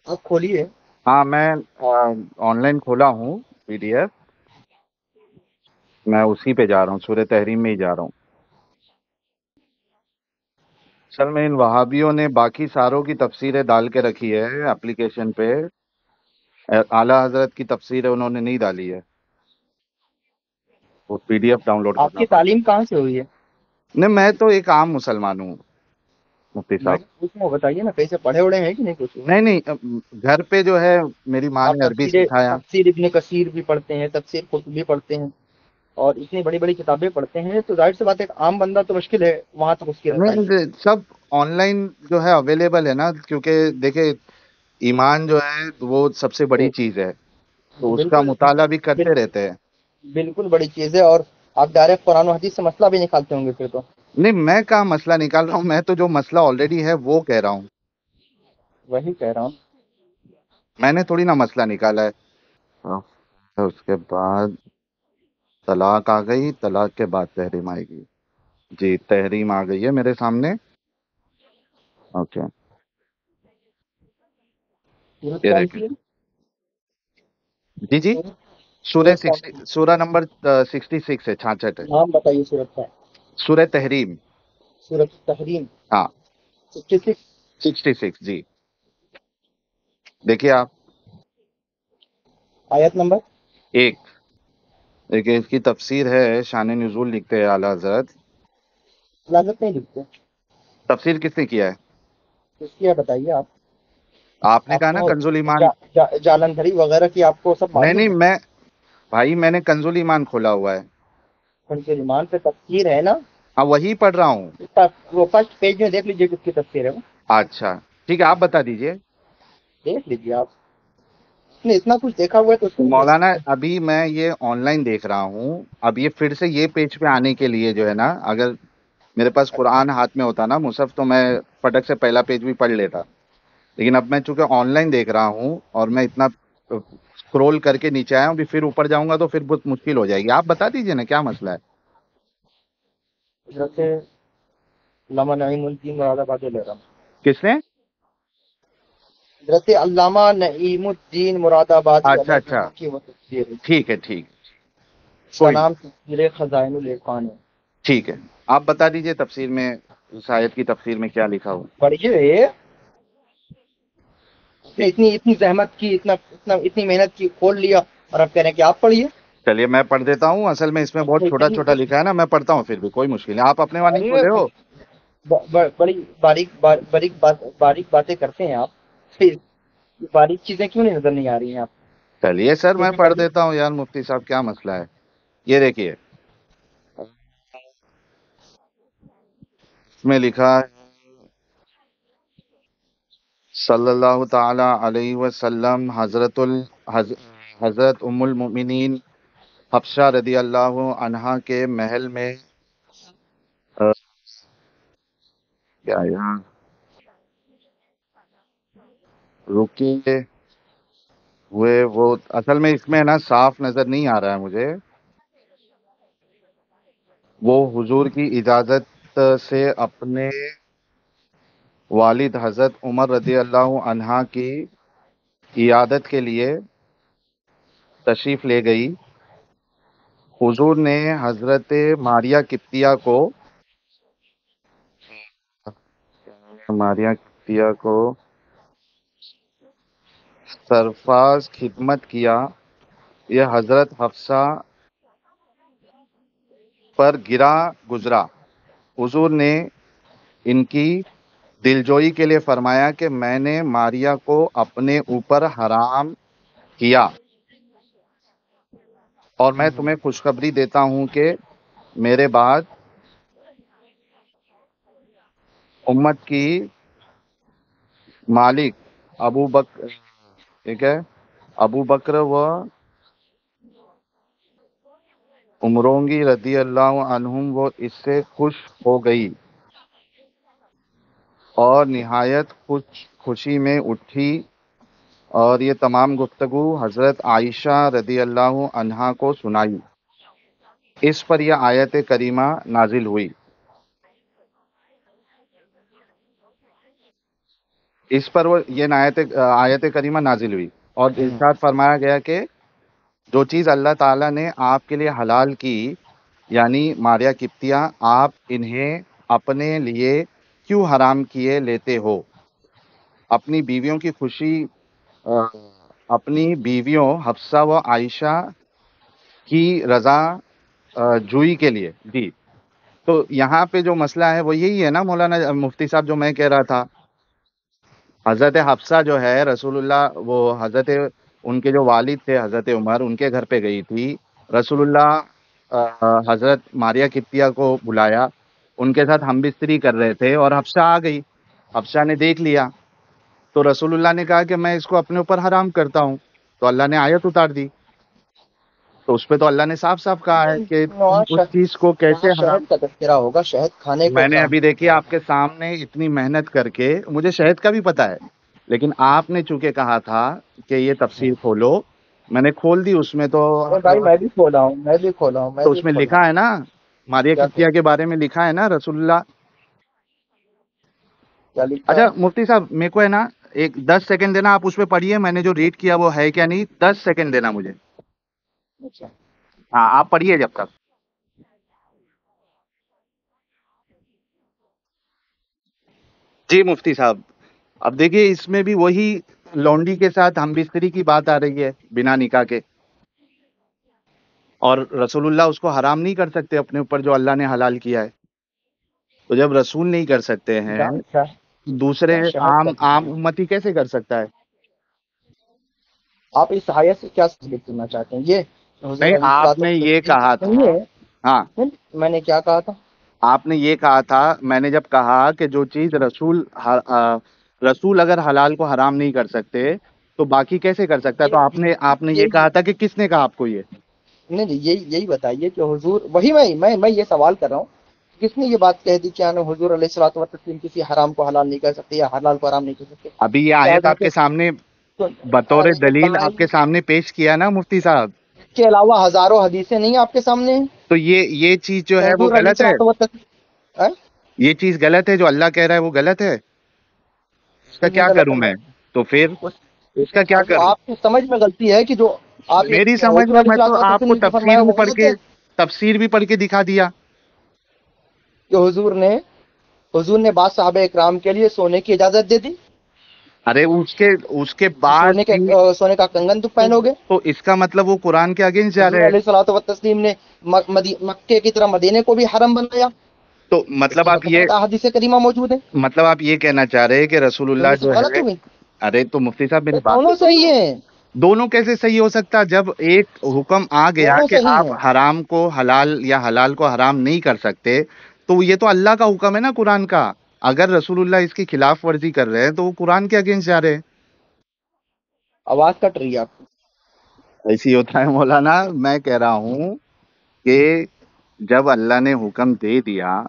Speaker 1: آپ کھولیے.
Speaker 2: ہاں میں آن لائن کھولا ہوں پی ڈی ایف. میں اسی پہ جا رہا ہوں، سورہ تحریم میں ہی جا رہا ہوں. سر میں ان وہابیوں نے باقی ساروں کی تفسیریں ڈال کے رکھی ہے اپلیکیشن پہ، اعلیٰ حضرت کی تفسیر ہے انہوں نے نہیں ڈالی ہے، وہ P D F download
Speaker 1: آپ
Speaker 2: کرنا
Speaker 1: کی
Speaker 2: پڑتا
Speaker 1: تعلیم کہاں سے ہوئی ہے؟
Speaker 2: ہے۔ نہیں، میں تو ایک عام مسلمان ہوں مفتی
Speaker 1: میں
Speaker 2: صاحب۔
Speaker 1: کچھ میں بتائیے نا، کیسے پڑھے اڑے ہیں کہ نہیں کچھ؟
Speaker 2: نہیں نہیں، گھر پہ جو ہے میری ماں
Speaker 1: آپ
Speaker 2: نے عربی سکھایا۔
Speaker 1: تفسیر ابن کثیر بھی پڑھتے ہیں، تفسیر قرطبی پڑھتے ہیں، اور اتنی بڑی بڑی کتابیں پڑھتے ہیں، تو ظاہر سی بات ہے ایک عام بندہ تو مشکل ہے وہاں تک اس کی
Speaker 2: نہیں
Speaker 1: رسائی۔
Speaker 2: نہیں، سب آن لائن جو ہے اویلیبل ہے نا، کیونکہ دیکھیں ایمان جو ہے وہ سب سے بڑی چیز ہے، تو اس کا
Speaker 1: بالکل
Speaker 2: مطالعہ بھی کرتے
Speaker 1: بالکل
Speaker 2: رہتے ہیں۔
Speaker 1: بالکل بڑی چیز ہے، اور آپ ڈائریکٹ قرآن و حدیث سے مسئلہ بھی نکالتے ہوں گے پھر تو۔
Speaker 2: نہیں، میں کہاں مسئلہ نکال رہا ہوں، میں تو جو مسئلہ آلریڈی ہے وہ کہہ رہا ہوں،
Speaker 1: وہی کہہ رہا ہوں۔
Speaker 2: میں نے تھوڑی نا مسئلہ نکالا ہے۔ اس کے بعد طلاق آ گئی، طلاق کے بعد تحریم آئے گی۔ جی تحریم آ گئی ہے میرے سامنے، اوکے،
Speaker 1: سورت
Speaker 2: یہ
Speaker 1: کون
Speaker 2: دیکھیں۔
Speaker 1: سی ہے؟
Speaker 2: جی جی، سورہ
Speaker 1: سورت کون سی؟
Speaker 2: سورہ نمبر 66 ہے، 66 ہے،
Speaker 1: نام بتائیے سورت کا۔
Speaker 2: سورہ تحریم۔
Speaker 1: سورت تحریم
Speaker 2: ہاں
Speaker 1: 66۔
Speaker 2: 66 جی، دیکھیے آپ
Speaker 1: آیت نمبر؟
Speaker 2: ایک، دیکھیے اس کی تفسیر ہے، شان نزول لکھتے ہیں اعلیٰ حضرت۔
Speaker 1: لازت نہیں لکھتے؟
Speaker 2: تفسیر کس نے کیا ہے؟
Speaker 1: اس کی ہے بتائیے آپ۔
Speaker 2: آپ نے
Speaker 1: آپ
Speaker 2: کہا نا
Speaker 1: کو
Speaker 2: کنز ایمان۔
Speaker 1: جالندھری وغیرہ کی آپ کو سب
Speaker 2: نہیں
Speaker 1: معلوم
Speaker 2: نہیں،
Speaker 1: ہے؟
Speaker 2: میں بھائی میں نے کنز ایمان کھولا ہوا ہے،
Speaker 1: ان کے ایمان پہ تفسیر ہے نا؟
Speaker 2: ہاں وہی پڑھ رہا ہوں۔
Speaker 1: وہ فرسٹ پیج میں دیکھ لیجیے کس کی تفسیر ہے وہ،
Speaker 2: اچھا ٹھیک ہے، آپ بتا دیجئے۔
Speaker 1: دیکھ لیجیے آپ نے اتنا کچھ دیکھا ہوا ہے تو اس کو
Speaker 2: مولانا ابھی میں یہ آن لائن دیکھ رہا ہوں، اب یہ پھر سے یہ پیج پہ آنے کے لیے جو ہے نا، اگر میرے پاس قرآن ہاتھ میں ہوتا نا مصحف، تو میں فٹک سے پہلا پیج بھی پڑھ لیتا، لیکن اب میں چونکہ آن لائن دیکھ رہا ہوں اور میں اتنا اسکرول کر کے نیچے آیا ہوں، ابھی پھر اوپر جاؤں گا تو پھر بہت مشکل ہو جائے گی۔ آپ بتا دیجئے نا کیا مسئلہ ہے۔
Speaker 1: حضرت علامہ نعیم الدین مراد آبادی لے رہا ہوں۔
Speaker 2: کس نے؟
Speaker 1: حضرت علامہ نعیم الدین مراد آبادی
Speaker 2: اچھا
Speaker 1: علیہ
Speaker 2: اچھا،
Speaker 1: رحمہ کی وہ تفسیر ہے،
Speaker 2: ٹھیک ہے ٹھیک،
Speaker 1: اس کا
Speaker 2: کوئی نہیں،
Speaker 1: نام تفسیر خزائن العرفان ہے۔
Speaker 2: ٹھیک ہے، آپ بتا دیجئے تفسیر میں، اس آیت کی تفسیر میں کیا لکھا ہوا۔
Speaker 1: پڑھیے، اتنی زحمت کی، اتنی محنت کی، کھول لیا، اور اب کہہ رہے ہیں کہ آپ پڑھیے۔
Speaker 2: چلیے میں پڑھ دیتا ہوں، اصل میں اس میں بہت چھوٹا چھوٹا لکھا ہے نا، میں پڑھتا ہوں پھر بھی کوئی مشکل نہیں، آپ اپنے وہاں نہیں کھولے ہو۔
Speaker 1: بڑی باریک باتیں کرتے ہیں آپ، پھر باریک چیزیں کیوں نہیں نظر نہیں آ رہی ہیں آپ؟
Speaker 2: چلیے سر میں پڑھ دیتا ہوں یار، مفتی صاحب کیا مسئلہ ہے۔ یہ دیکھیے اس میں لکھا ہے صلی اللہ تعالی علیہ وسلم، حضرت ام المؤمنین حفصہ رضی اللہ عنہا کے محل میں کیا یار رکے ہوئے، وہ اصل میں اس میں نا صاف نظر نہیں آ رہا ہے مجھے، وہ حضور کی اجازت سے اپنے والد حضرت عمر رضی اللہ عنہا کی عیادت کے لیے تشریف لے گئی۔ حضور نے حضرت ماریہ قبطیہ کو سرفراز خدمت کیا۔ یہ حضرت حفصہ پر گزرا۔ حضور نے ان کی دلجوئی کے لیے فرمایا کہ میں نے ماریہ کو اپنے اوپر حرام کیا، اور میں تمہیں خوشخبری دیتا ہوں کہ میرے بعد امت کی مالک ابو بکر، ٹھیک ہے، ابو بکر و عمرونگی رضی اللہ عنہم، وہ اس سے خوش ہو گئی اور نہایت خوشی میں اٹھی، اور یہ تمام گفتگو حضرت عائشہ رضی اللہ عنہا کو سنائی۔ اس پر یہ آیت کریمہ نازل ہوئی، آیت کریمہ نازل ہوئی، اور ارشاد فرمایا گیا کہ جو چیز اللہ تعالیٰ نے آپ کے لیے حلال کی، یعنی ماریہ قبطیہ، آپ انہیں اپنے لیے کیوں حرام کیے لیتے ہو؟ اپنی بیویوں کی خوشی اپنی بیویوں حفصہ و عائشہ کی رضا جوئی کے لیے. جی تو یہاں پہ جو مسئلہ ہے وہ یہی ہے نا مولانا مفتی صاحب، جو میں کہہ رہا تھا. حضرت حفصہ جو ہے رسول اللہ، وہ حضرت ان کے جو والد تھے حضرت عمر، ان کے گھر پہ گئی تھی. رسول اللہ حضرت ماریہ قبطیہ کو بلایا، ان کے ساتھ ہم بستری کر رہے تھے اور حفصہ آ گئی. حفصہ نے دیکھ لیا تو رسول اللہ نے کہا کہ میں اس کو اپنے اوپر حرام کرتا ہوں. تو اللہ نے آیت اتار دی. تو اس پہ تو اللہ نے صاف صاف کہا ہے کہ
Speaker 1: وہاں
Speaker 2: اس چیز کو کیسے
Speaker 1: وہاں
Speaker 2: حرام.
Speaker 1: شہد کا تذکرہ ہوگا، شہد کھانے کو
Speaker 2: میں نے
Speaker 1: حرام
Speaker 2: ابھی دیکھی
Speaker 1: کیا
Speaker 2: آپ کے سامنے اتنی محنت کر کے، مجھے شہد کا بھی پتا ہے، لیکن آپ نے چونکہ کہا تھا کہ یہ تفسیر کھولو، میں نے کھول دی. اس میں تو
Speaker 1: ارے بھائی میں بھی کھولا ہوں، میں بھی کھولا ہوں، میں
Speaker 2: تو
Speaker 1: بھی
Speaker 2: اس میں
Speaker 1: کھولا
Speaker 2: لکھا ہے نا ماریہ
Speaker 1: کیا
Speaker 2: قبطیہ کے بارے میں لکھا ہے نا رسول اللہ.
Speaker 1: کیا لکھا
Speaker 2: اچھا
Speaker 1: ہے؟
Speaker 2: مفتی صاحب میرے کو ہے نا ایک 10 سیکنڈ دینا، آپ اس پہ پڑھیے میں نے جو ریڈ کیا وہ ہے کیا نہیں. 10 سیکنڈ دینا مجھے.
Speaker 1: اچھا
Speaker 2: ہاں آپ پڑھیے جب تک. جی مفتی صاحب، اب دیکھیے اس میں بھی وہی لونڈی کے ساتھ ہم بستری کی بات آ رہی ہے بنا نکاح کے، اور رسول اللہ اس کو حرام نہیں کر سکتے اپنے اوپر جو اللہ نے حلال کیا ہے. تو جب رسول نہیں کر سکتے ہیں
Speaker 1: اچھا
Speaker 2: دوسرے
Speaker 1: شہد کا
Speaker 2: عام امتی کیسے کر سکتا ہے؟
Speaker 1: آپ اس آیت سے کیا ثابت کرنا چاہتے ہیں؟ یہ حضور
Speaker 2: نہیں
Speaker 1: علیہ
Speaker 2: آپ
Speaker 1: الصلوۃ
Speaker 2: نے یہ
Speaker 1: والتسلیم
Speaker 2: کہا تھا.
Speaker 1: نہیں ہے؟
Speaker 2: ہاں
Speaker 1: میں نے کیا کہا تھا؟
Speaker 2: آپ نے یہ کہا تھا، میں نے جب کہا کہ جو چیز رسول اگر حلال کو حرام نہیں کر سکتے تو باقی کیسے کر سکتا ہے، تو آپ نے یہ کہا تھا کہ کس نے کہا آپ کو یہ؟
Speaker 1: نہیں نہیں، یہی بتائیے کہ حضور، وہی میں یہ سوال کر رہا ہوں، کس نے یہ بات کہہ دی کہ حضور علیہ الصلوۃ والتسلیم کسی حرام کو حلال نہیں کر سکتے یا حلال کو حرام نہیں کر سکتے؟
Speaker 2: ابھی یہ
Speaker 1: کیا
Speaker 2: آیت آپ
Speaker 1: حضرت
Speaker 2: کے سامنے بطور دلیل آپ کے سامنے پیش کیا نا مفتی صاحب.
Speaker 1: اس کے علاوہ ہزاروں حدیثیں نہیں آپ کے سامنے ہیں؟
Speaker 2: تو یہ چیز جو ہے وہ
Speaker 1: حضور علیہ
Speaker 2: غلط ہے،
Speaker 1: الصلوۃ والتسلیم
Speaker 2: یہ چیز غلط ہے جو اللہ کہہ رہا ہے وہ غلط ہے. اس کا کیا کروں میں؟ تو پھر اس کا کیا کروں؟
Speaker 1: آپ کی سمجھ میں غلطی ہے کہ جو آپ
Speaker 2: میری سمجھ
Speaker 1: حضور
Speaker 2: میں
Speaker 1: علیہ
Speaker 2: میں تو
Speaker 1: الصلوۃ
Speaker 2: آپ کو
Speaker 1: والتسلیم نے
Speaker 2: تفسیر
Speaker 1: فرمایا
Speaker 2: بھی
Speaker 1: وہ
Speaker 2: پڑھ
Speaker 1: غلط
Speaker 2: کے
Speaker 1: ہے
Speaker 2: تفسیر بھی پڑھ کے دکھا دیا.
Speaker 1: کہ حضور نے بعض صحابہ اکرام کے لیے سونے کی اجازت دے دی،
Speaker 2: ارے اس کے بعد بھی
Speaker 1: سونے کا کنگن تو پہنو گے.
Speaker 2: تو اس کا مطلب وہ قرآن کے اگینسٹ جا
Speaker 1: حضور
Speaker 2: رہے ہیں.
Speaker 1: علیہ الصلوۃ والتسلیم نے مکے کی طرح مدینے کو بھی حرم بنایا.
Speaker 2: تو مطلب آپ یہ
Speaker 1: حدیث کریمہ موجود ہے.
Speaker 2: کہنا چاہ رہے ہیں کہ رسول اللہ
Speaker 1: دونوں سے
Speaker 2: جو
Speaker 1: غلط
Speaker 2: ہے،
Speaker 1: ہو گئی،
Speaker 2: ارے تو مفتی صاحب میری بات
Speaker 1: دونوں صحیح ہیں،
Speaker 2: دونوں کیسے صحیح ہو سکتا؟ جب ایک حکم آ گیا
Speaker 1: دونوں
Speaker 2: کہ
Speaker 1: صحیح
Speaker 2: آپ
Speaker 1: ہیں.
Speaker 2: حرام کو حلال یا حلال کو حرام نہیں کر سکتے، تو یہ تو اللہ کا حکم ہے نا قرآن کا. اگر رسول اللہ اس کی خلاف ورزی کر رہے ہیں تو وہ قرآن کے اگینسٹ جا رہے ہیں.
Speaker 1: آواز کٹ رہی ہے آپ کی.
Speaker 2: ایسی ہوتا ہے مولانا. میں کہہ رہا ہوں کہ جب اللہ نے حکم دے دیا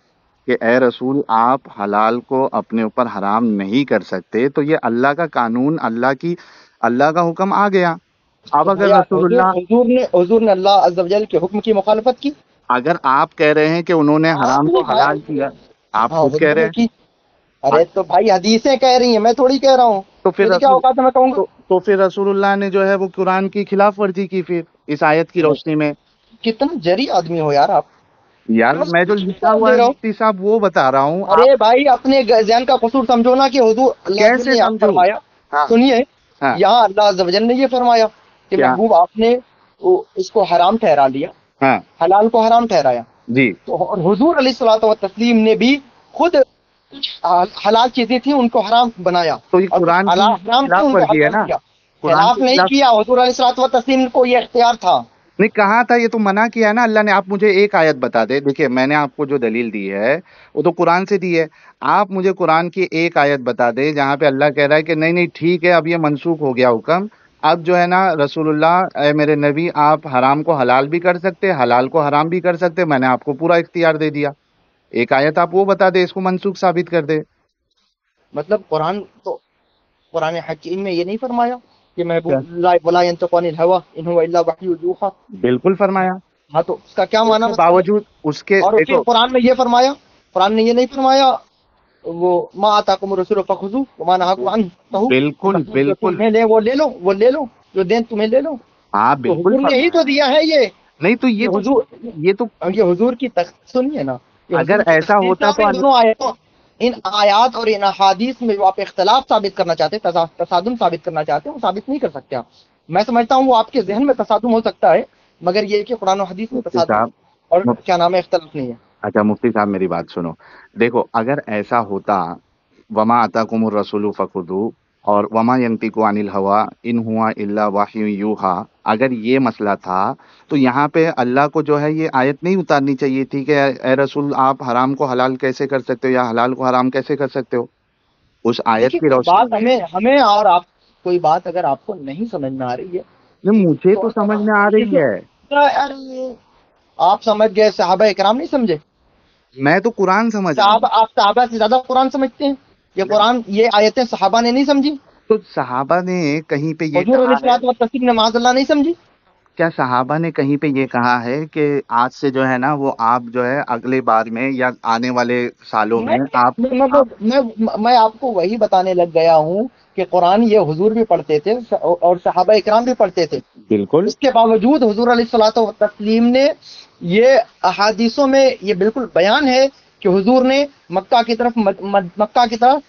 Speaker 2: کہ اے رسول آپ حلال کو اپنے اوپر حرام نہیں کر سکتے، تو یہ اللہ کا قانون، اللہ کا حکم آ گیا. اب اگر رسول اللہ،
Speaker 1: حضور نے اللہ عز و جل کے حکم کی مخالفت کی.
Speaker 2: اگر آپ کہہ رہے ہیں کہ انہوں نے حرام کو حلال کیا، آپ خود کہہ
Speaker 1: حضور
Speaker 2: رہے
Speaker 1: نے کی.
Speaker 2: ہیں،
Speaker 1: ارے تو بھائی حدیثیں کہہ رہی ہیں، میں تھوڑی کہہ رہا ہوں.
Speaker 2: تو پھر
Speaker 1: میری کیا اوقات ہے میں کہوں گا؟
Speaker 2: تو پھر رسول اللہ نے جو ہے وہ قرآن کی خلاف ورزی کی پھر اس آیت کی روشنی میں.
Speaker 1: کتنا جری آدمی ہو یار آپ.
Speaker 2: یار میں جو لکھا ہوا ہے مفتی صاحب وہ بتا رہا ہوں.
Speaker 1: ارے بھائی اپنے ذہن کا قصور سمجھو نا کہ حضور اللہ
Speaker 2: کیسے
Speaker 1: نے یہاں
Speaker 2: سمجھوں؟
Speaker 1: فرمایا،
Speaker 2: ہاں
Speaker 1: سنیے،
Speaker 2: ہاں
Speaker 1: یہاں اللہ عز و جل نے یہ فرمایا کہ
Speaker 2: کیا؟
Speaker 1: محبوب آپ نے اس کو حرام ٹھہرا لیا،
Speaker 2: ہاں
Speaker 1: حلال کو حرام ٹھہرایا.
Speaker 2: جی
Speaker 1: تو اور حضور علیہ الصلوۃ والتسلیم نے بھی خود حلال چیزیں تھیں ان کو حرام بنایا،
Speaker 2: تو یہ
Speaker 1: اور
Speaker 2: قرآن کی
Speaker 1: حرام تھی
Speaker 2: خلاف
Speaker 1: ان کو
Speaker 2: ورزی ہے
Speaker 1: حلال
Speaker 2: نا.
Speaker 1: کیا.
Speaker 2: قرآن
Speaker 1: خلاف
Speaker 2: کی
Speaker 1: نہیں
Speaker 2: خلاف
Speaker 1: کیا، حضور علیہ الصلوۃ والتسلیم کو یہ اختیار تھا.
Speaker 2: نہیں کہا تھا، یہ تو منع کیا ہے نا اللہ نے. آپ مجھے ایک آیت بتا دے. دیکھیے میں نے آپ کو جو دلیل دی ہے وہ تو قرآن سے دی ہے. آپ مجھے قرآن کی ایک آیت بتا دے جہاں پہ اللہ کہہ رہا ہے کہ نہیں نہیں ٹھیک ہے اب یہ منسوخ ہو گیا حکم، اب جو ہے نا رسول اللہ اے میرے نبی آپ حرام کو حلال بھی کر سکتے، حلال کو حرام بھی کر سکتے، میں نے آپ کو پورا اختیار دے دیا. ایک آیت آپ وہ بتا دے اس کو منسوخ ثابت کر دے.
Speaker 1: مطلب قرآن حکیم میں یہ نہیں فرمایا کہ
Speaker 2: کیا؟
Speaker 1: محبوب ولا ينطق عن الهوى ان هو الا وحی یوحى.
Speaker 2: بالکل فرمایا.
Speaker 1: ہاں تو اس کا کیا معنی
Speaker 2: اس کے باوجود اس کے
Speaker 1: اور پھر قرآن میں یہ فرمایا، قرآن نے یہ نہیں فرمایا وہ ما آتاکم الرسول فخذوه وما نهاکم عنه فانتهوا.
Speaker 2: بالکل
Speaker 1: جو تمہیں لے وہ لے لو جو دین تمہیں لے لو.
Speaker 2: ہاں
Speaker 1: تو
Speaker 2: بالکل
Speaker 1: حضور نے ہی تو دیا ہے یہ.
Speaker 2: نہیں تو یہ تو
Speaker 1: یہ حضور کی سنیے نا،
Speaker 2: اگر ایسا ہوتا تو
Speaker 1: دونوں آیتوں، ان آیات اور ان احادیث میں جو آپ اختلاف ثابت کرنا چاہتے ہیں، تصادم ثابت کرنا چاہتے ہیں، وہ ثابت نہیں کر سکتے آپ. میں سمجھتا ہوں وہ آپ کے ذہن میں تصادم ہو سکتا ہے، مگر یہ کہ قرآن و حدیث میں
Speaker 2: مفتی
Speaker 1: تصادم
Speaker 2: صاحب
Speaker 1: اور
Speaker 2: مف-
Speaker 1: کیا نام ہے اختلاف نہیں ہے۔
Speaker 2: اچھا مفتی صاحب میری بات سنو، دیکھو اگر ایسا ہوتا وما آتاکم الرسول فخذوہ اور وما ینطق عن الہوی ان ہوا الا وحی یوحی، اگر یہ مسئلہ تھا تو یہاں پہ اللہ کو جو ہے یہ آیت نہیں اتارنی چاہیے تھی کہ اے رسول آپ حرام کو حلال کیسے کر سکتے ہو یا حلال کو حرام کیسے کر سکتے ہو، اس آیت
Speaker 1: دیکھیے
Speaker 2: کی
Speaker 1: کوئی
Speaker 2: روشنی
Speaker 1: بات
Speaker 2: میں۔
Speaker 1: ہمیں اور آپ، کوئی بات اگر آپ کو نہیں سمجھ میں آ رہی ہے
Speaker 2: نہیں، مجھے
Speaker 1: تو
Speaker 2: تو سمجھ میں آ
Speaker 1: یہ
Speaker 2: رہی ہے،
Speaker 1: ارے آپ سمجھ گئے، صحابہ اکرام نہیں سمجھے؟
Speaker 2: میں تو قرآن سمجھ رہا ہوں۔
Speaker 1: صحابہ، آپ صحابہ سے زیادہ قرآن سمجھتے ہیں؟ یہ قرآن، یہ آیتیں صحابہ نے نہیں سمجھی؟
Speaker 2: تو صحابہ نے کہیں پہ یہ
Speaker 1: حضور علیہ
Speaker 2: کہا ہے،
Speaker 1: الصلوۃ والتسلیم نے معاذ اللہ نہیں سمجھی؟
Speaker 2: کیا صحابہ نے کہیں پہ یہ کہا ہے کہ آج سے جو ہے نا وہ آپ جو ہے اگلے بار میں یا آنے والے سالوں
Speaker 1: میں
Speaker 2: میں آپ
Speaker 1: میں آپ کو وہی بتانے لگ گیا ہوں کہ قرآن یہ حضور بھی پڑھتے تھے اور صحابہ اکرام بھی پڑھتے تھے،
Speaker 2: بالکل
Speaker 1: اس کے باوجود حضور علیہ الصلوۃ والتسلیم نے یہ احادیثوں میں یہ بالکل بیان ہے کہ حضور نے مکہ کی طرف مکہ کی طرف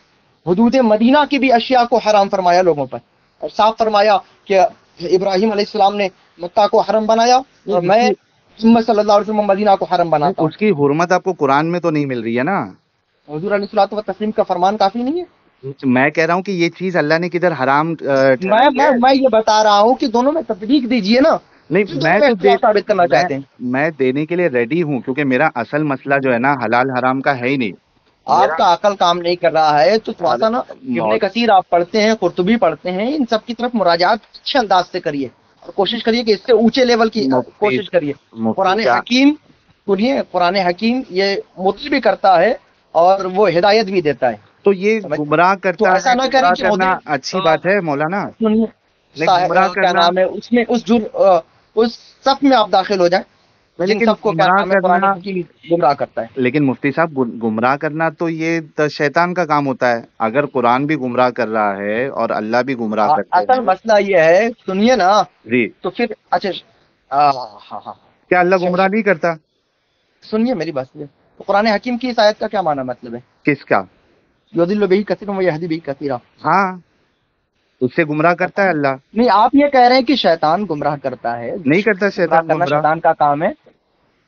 Speaker 1: حدود مدینہ کی بھی اشیاء کو حرام فرمایا لوگوں پر، اور صاف فرمایا کہ ابراہیم علیہ السلام نے مکہ کو حرم بنایا اور میں محمد صلی اللہ علیہ وسلم مدینہ کو حرم بناتا ہوں۔
Speaker 2: اس کی حرمت آپ کو قرآن میں تو نہیں مل رہی ہے نا،
Speaker 1: حضور علیہ الصلوۃ والتسلیم کا فرمان کافی نہیں ہے؟
Speaker 2: میں کہہ رہا ہوں کہ یہ چیز اللہ نے کدھر حرام ٹھہرائی ہے؟
Speaker 1: میں یہ بتا رہا ہوں کہ دونوں میں تطبیق دیجئے نا،
Speaker 2: نہیں
Speaker 1: دونوں
Speaker 2: میں
Speaker 1: میں
Speaker 2: تو
Speaker 1: اختلاف ثابت کرنا
Speaker 2: میں
Speaker 1: چاہتے ہیں۔
Speaker 2: میں دینے کے لیے ریڈی ہوں کیونکہ میرا اصل مسئلہ جو ہے نا حلال حرام کا ہے ہی نہیں
Speaker 1: آپ کا عقل کام نہیں کر رہا ہے تو تھوڑا سا نا ابن
Speaker 2: میرا
Speaker 1: کثیر آپ پڑھتے ہیں، قرطبی پڑھتے ہیں، ان سب کی طرف مراجعات اچھے انداز سے کریے اور کوشش کریے کہ اس سے اونچے لیول کی
Speaker 2: مفتی
Speaker 1: کوشش کریے۔
Speaker 2: مفتی
Speaker 1: قرآن
Speaker 2: کیا
Speaker 1: حکیم سنیے، قرآن حکیم یہ مطلع بھی کرتا ہے اور وہ ہدایت بھی دیتا ہے،
Speaker 2: تو یہ
Speaker 1: سمجھ؟
Speaker 2: گمراہ
Speaker 1: تو
Speaker 2: کرتا
Speaker 1: ایسا
Speaker 2: ہے،
Speaker 1: نہ کریں
Speaker 2: گمراہ
Speaker 1: کہ
Speaker 2: کرنا اچھی بات ہے مولانا،
Speaker 1: سنیے،
Speaker 2: نہیں گمراہ
Speaker 1: کیا
Speaker 2: کرنا
Speaker 1: نام ہے اس میں اس صف میں آپ داخل ہو جائیں جن
Speaker 2: لیکن
Speaker 1: سب کو کیا
Speaker 2: گمراہ
Speaker 1: نام ہے قرآن
Speaker 2: کرنا،
Speaker 1: حکیم گمراہ کرتا ہے۔
Speaker 2: لیکن مفتی صاحب گمراہ کرنا تو یہ تو شیطان کا کام ہوتا ہے، اگر قرآن بھی گمراہ کر رہا ہے اور اللہ بھی گمراہ کرتے
Speaker 1: اصل
Speaker 2: ہیں۔
Speaker 1: مسئلہ یہ ہے، سنیے نا،
Speaker 2: جی،
Speaker 1: تو پھر اچھا ہاں ہاں،
Speaker 2: کیا اللہ گمراہ نہیں کرتا؟
Speaker 1: سنیے میری بات سنیے، تو قرآن حکیم کی اس آیت کا کیا معنی مطلب ہے؟
Speaker 2: کس کا؟
Speaker 1: یضل بہ کثیرا ویہدی بہ کثیرا۔
Speaker 2: ہاں، اس سے گمراہ کرتا ہے اللہ،
Speaker 1: نہیں، آپ یہ کہہ رہے ہیں کہ شیطان گمراہ کرتا ہے،
Speaker 2: نہیں کرتا
Speaker 1: گمراہ
Speaker 2: شیطان
Speaker 1: کرنا
Speaker 2: گمراہ؟
Speaker 1: شیطان کا کام ہے،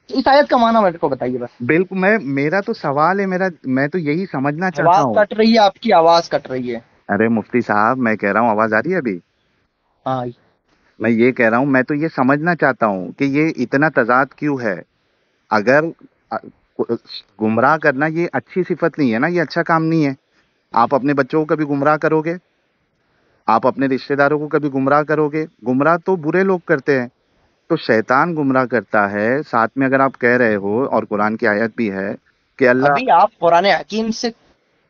Speaker 1: تو اس آیت کا معنی میرے کو بتائیے بس۔
Speaker 2: بالکل، میرا تو سوال ہے، میں تو یہی سمجھنا چاہتا
Speaker 1: آواز
Speaker 2: ہوں۔
Speaker 1: کٹ رہی ہے آپ کی، آواز کٹ رہی ہے۔
Speaker 2: ارے مفتی صاحب میں کہہ رہا ہوں، آواز آ رہی ہے ابھی؟
Speaker 1: ہاں،
Speaker 2: میں یہ کہہ رہا ہوں، میں تو یہ سمجھنا چاہتا ہوں کہ یہ اتنا تضاد کیوں ہے؟ اگر گمراہ کرنا یہ اچھی صفت نہیں ہے نا، یہ اچھا کام نہیں ہے۔ آپ اپنے بچوں کو کبھی گمراہ کرو گے؟ آپ اپنے رشتہ داروں کو کبھی گمراہ کرو گے؟ گمراہ تو برے لوگ کرتے ہیں، تو شیطان گمراہ کرتا ہے، ساتھ میں اگر آپ کہہ رہے ہو اور قرآن کی آیت بھی ہے کہ اللہ،
Speaker 1: ابھی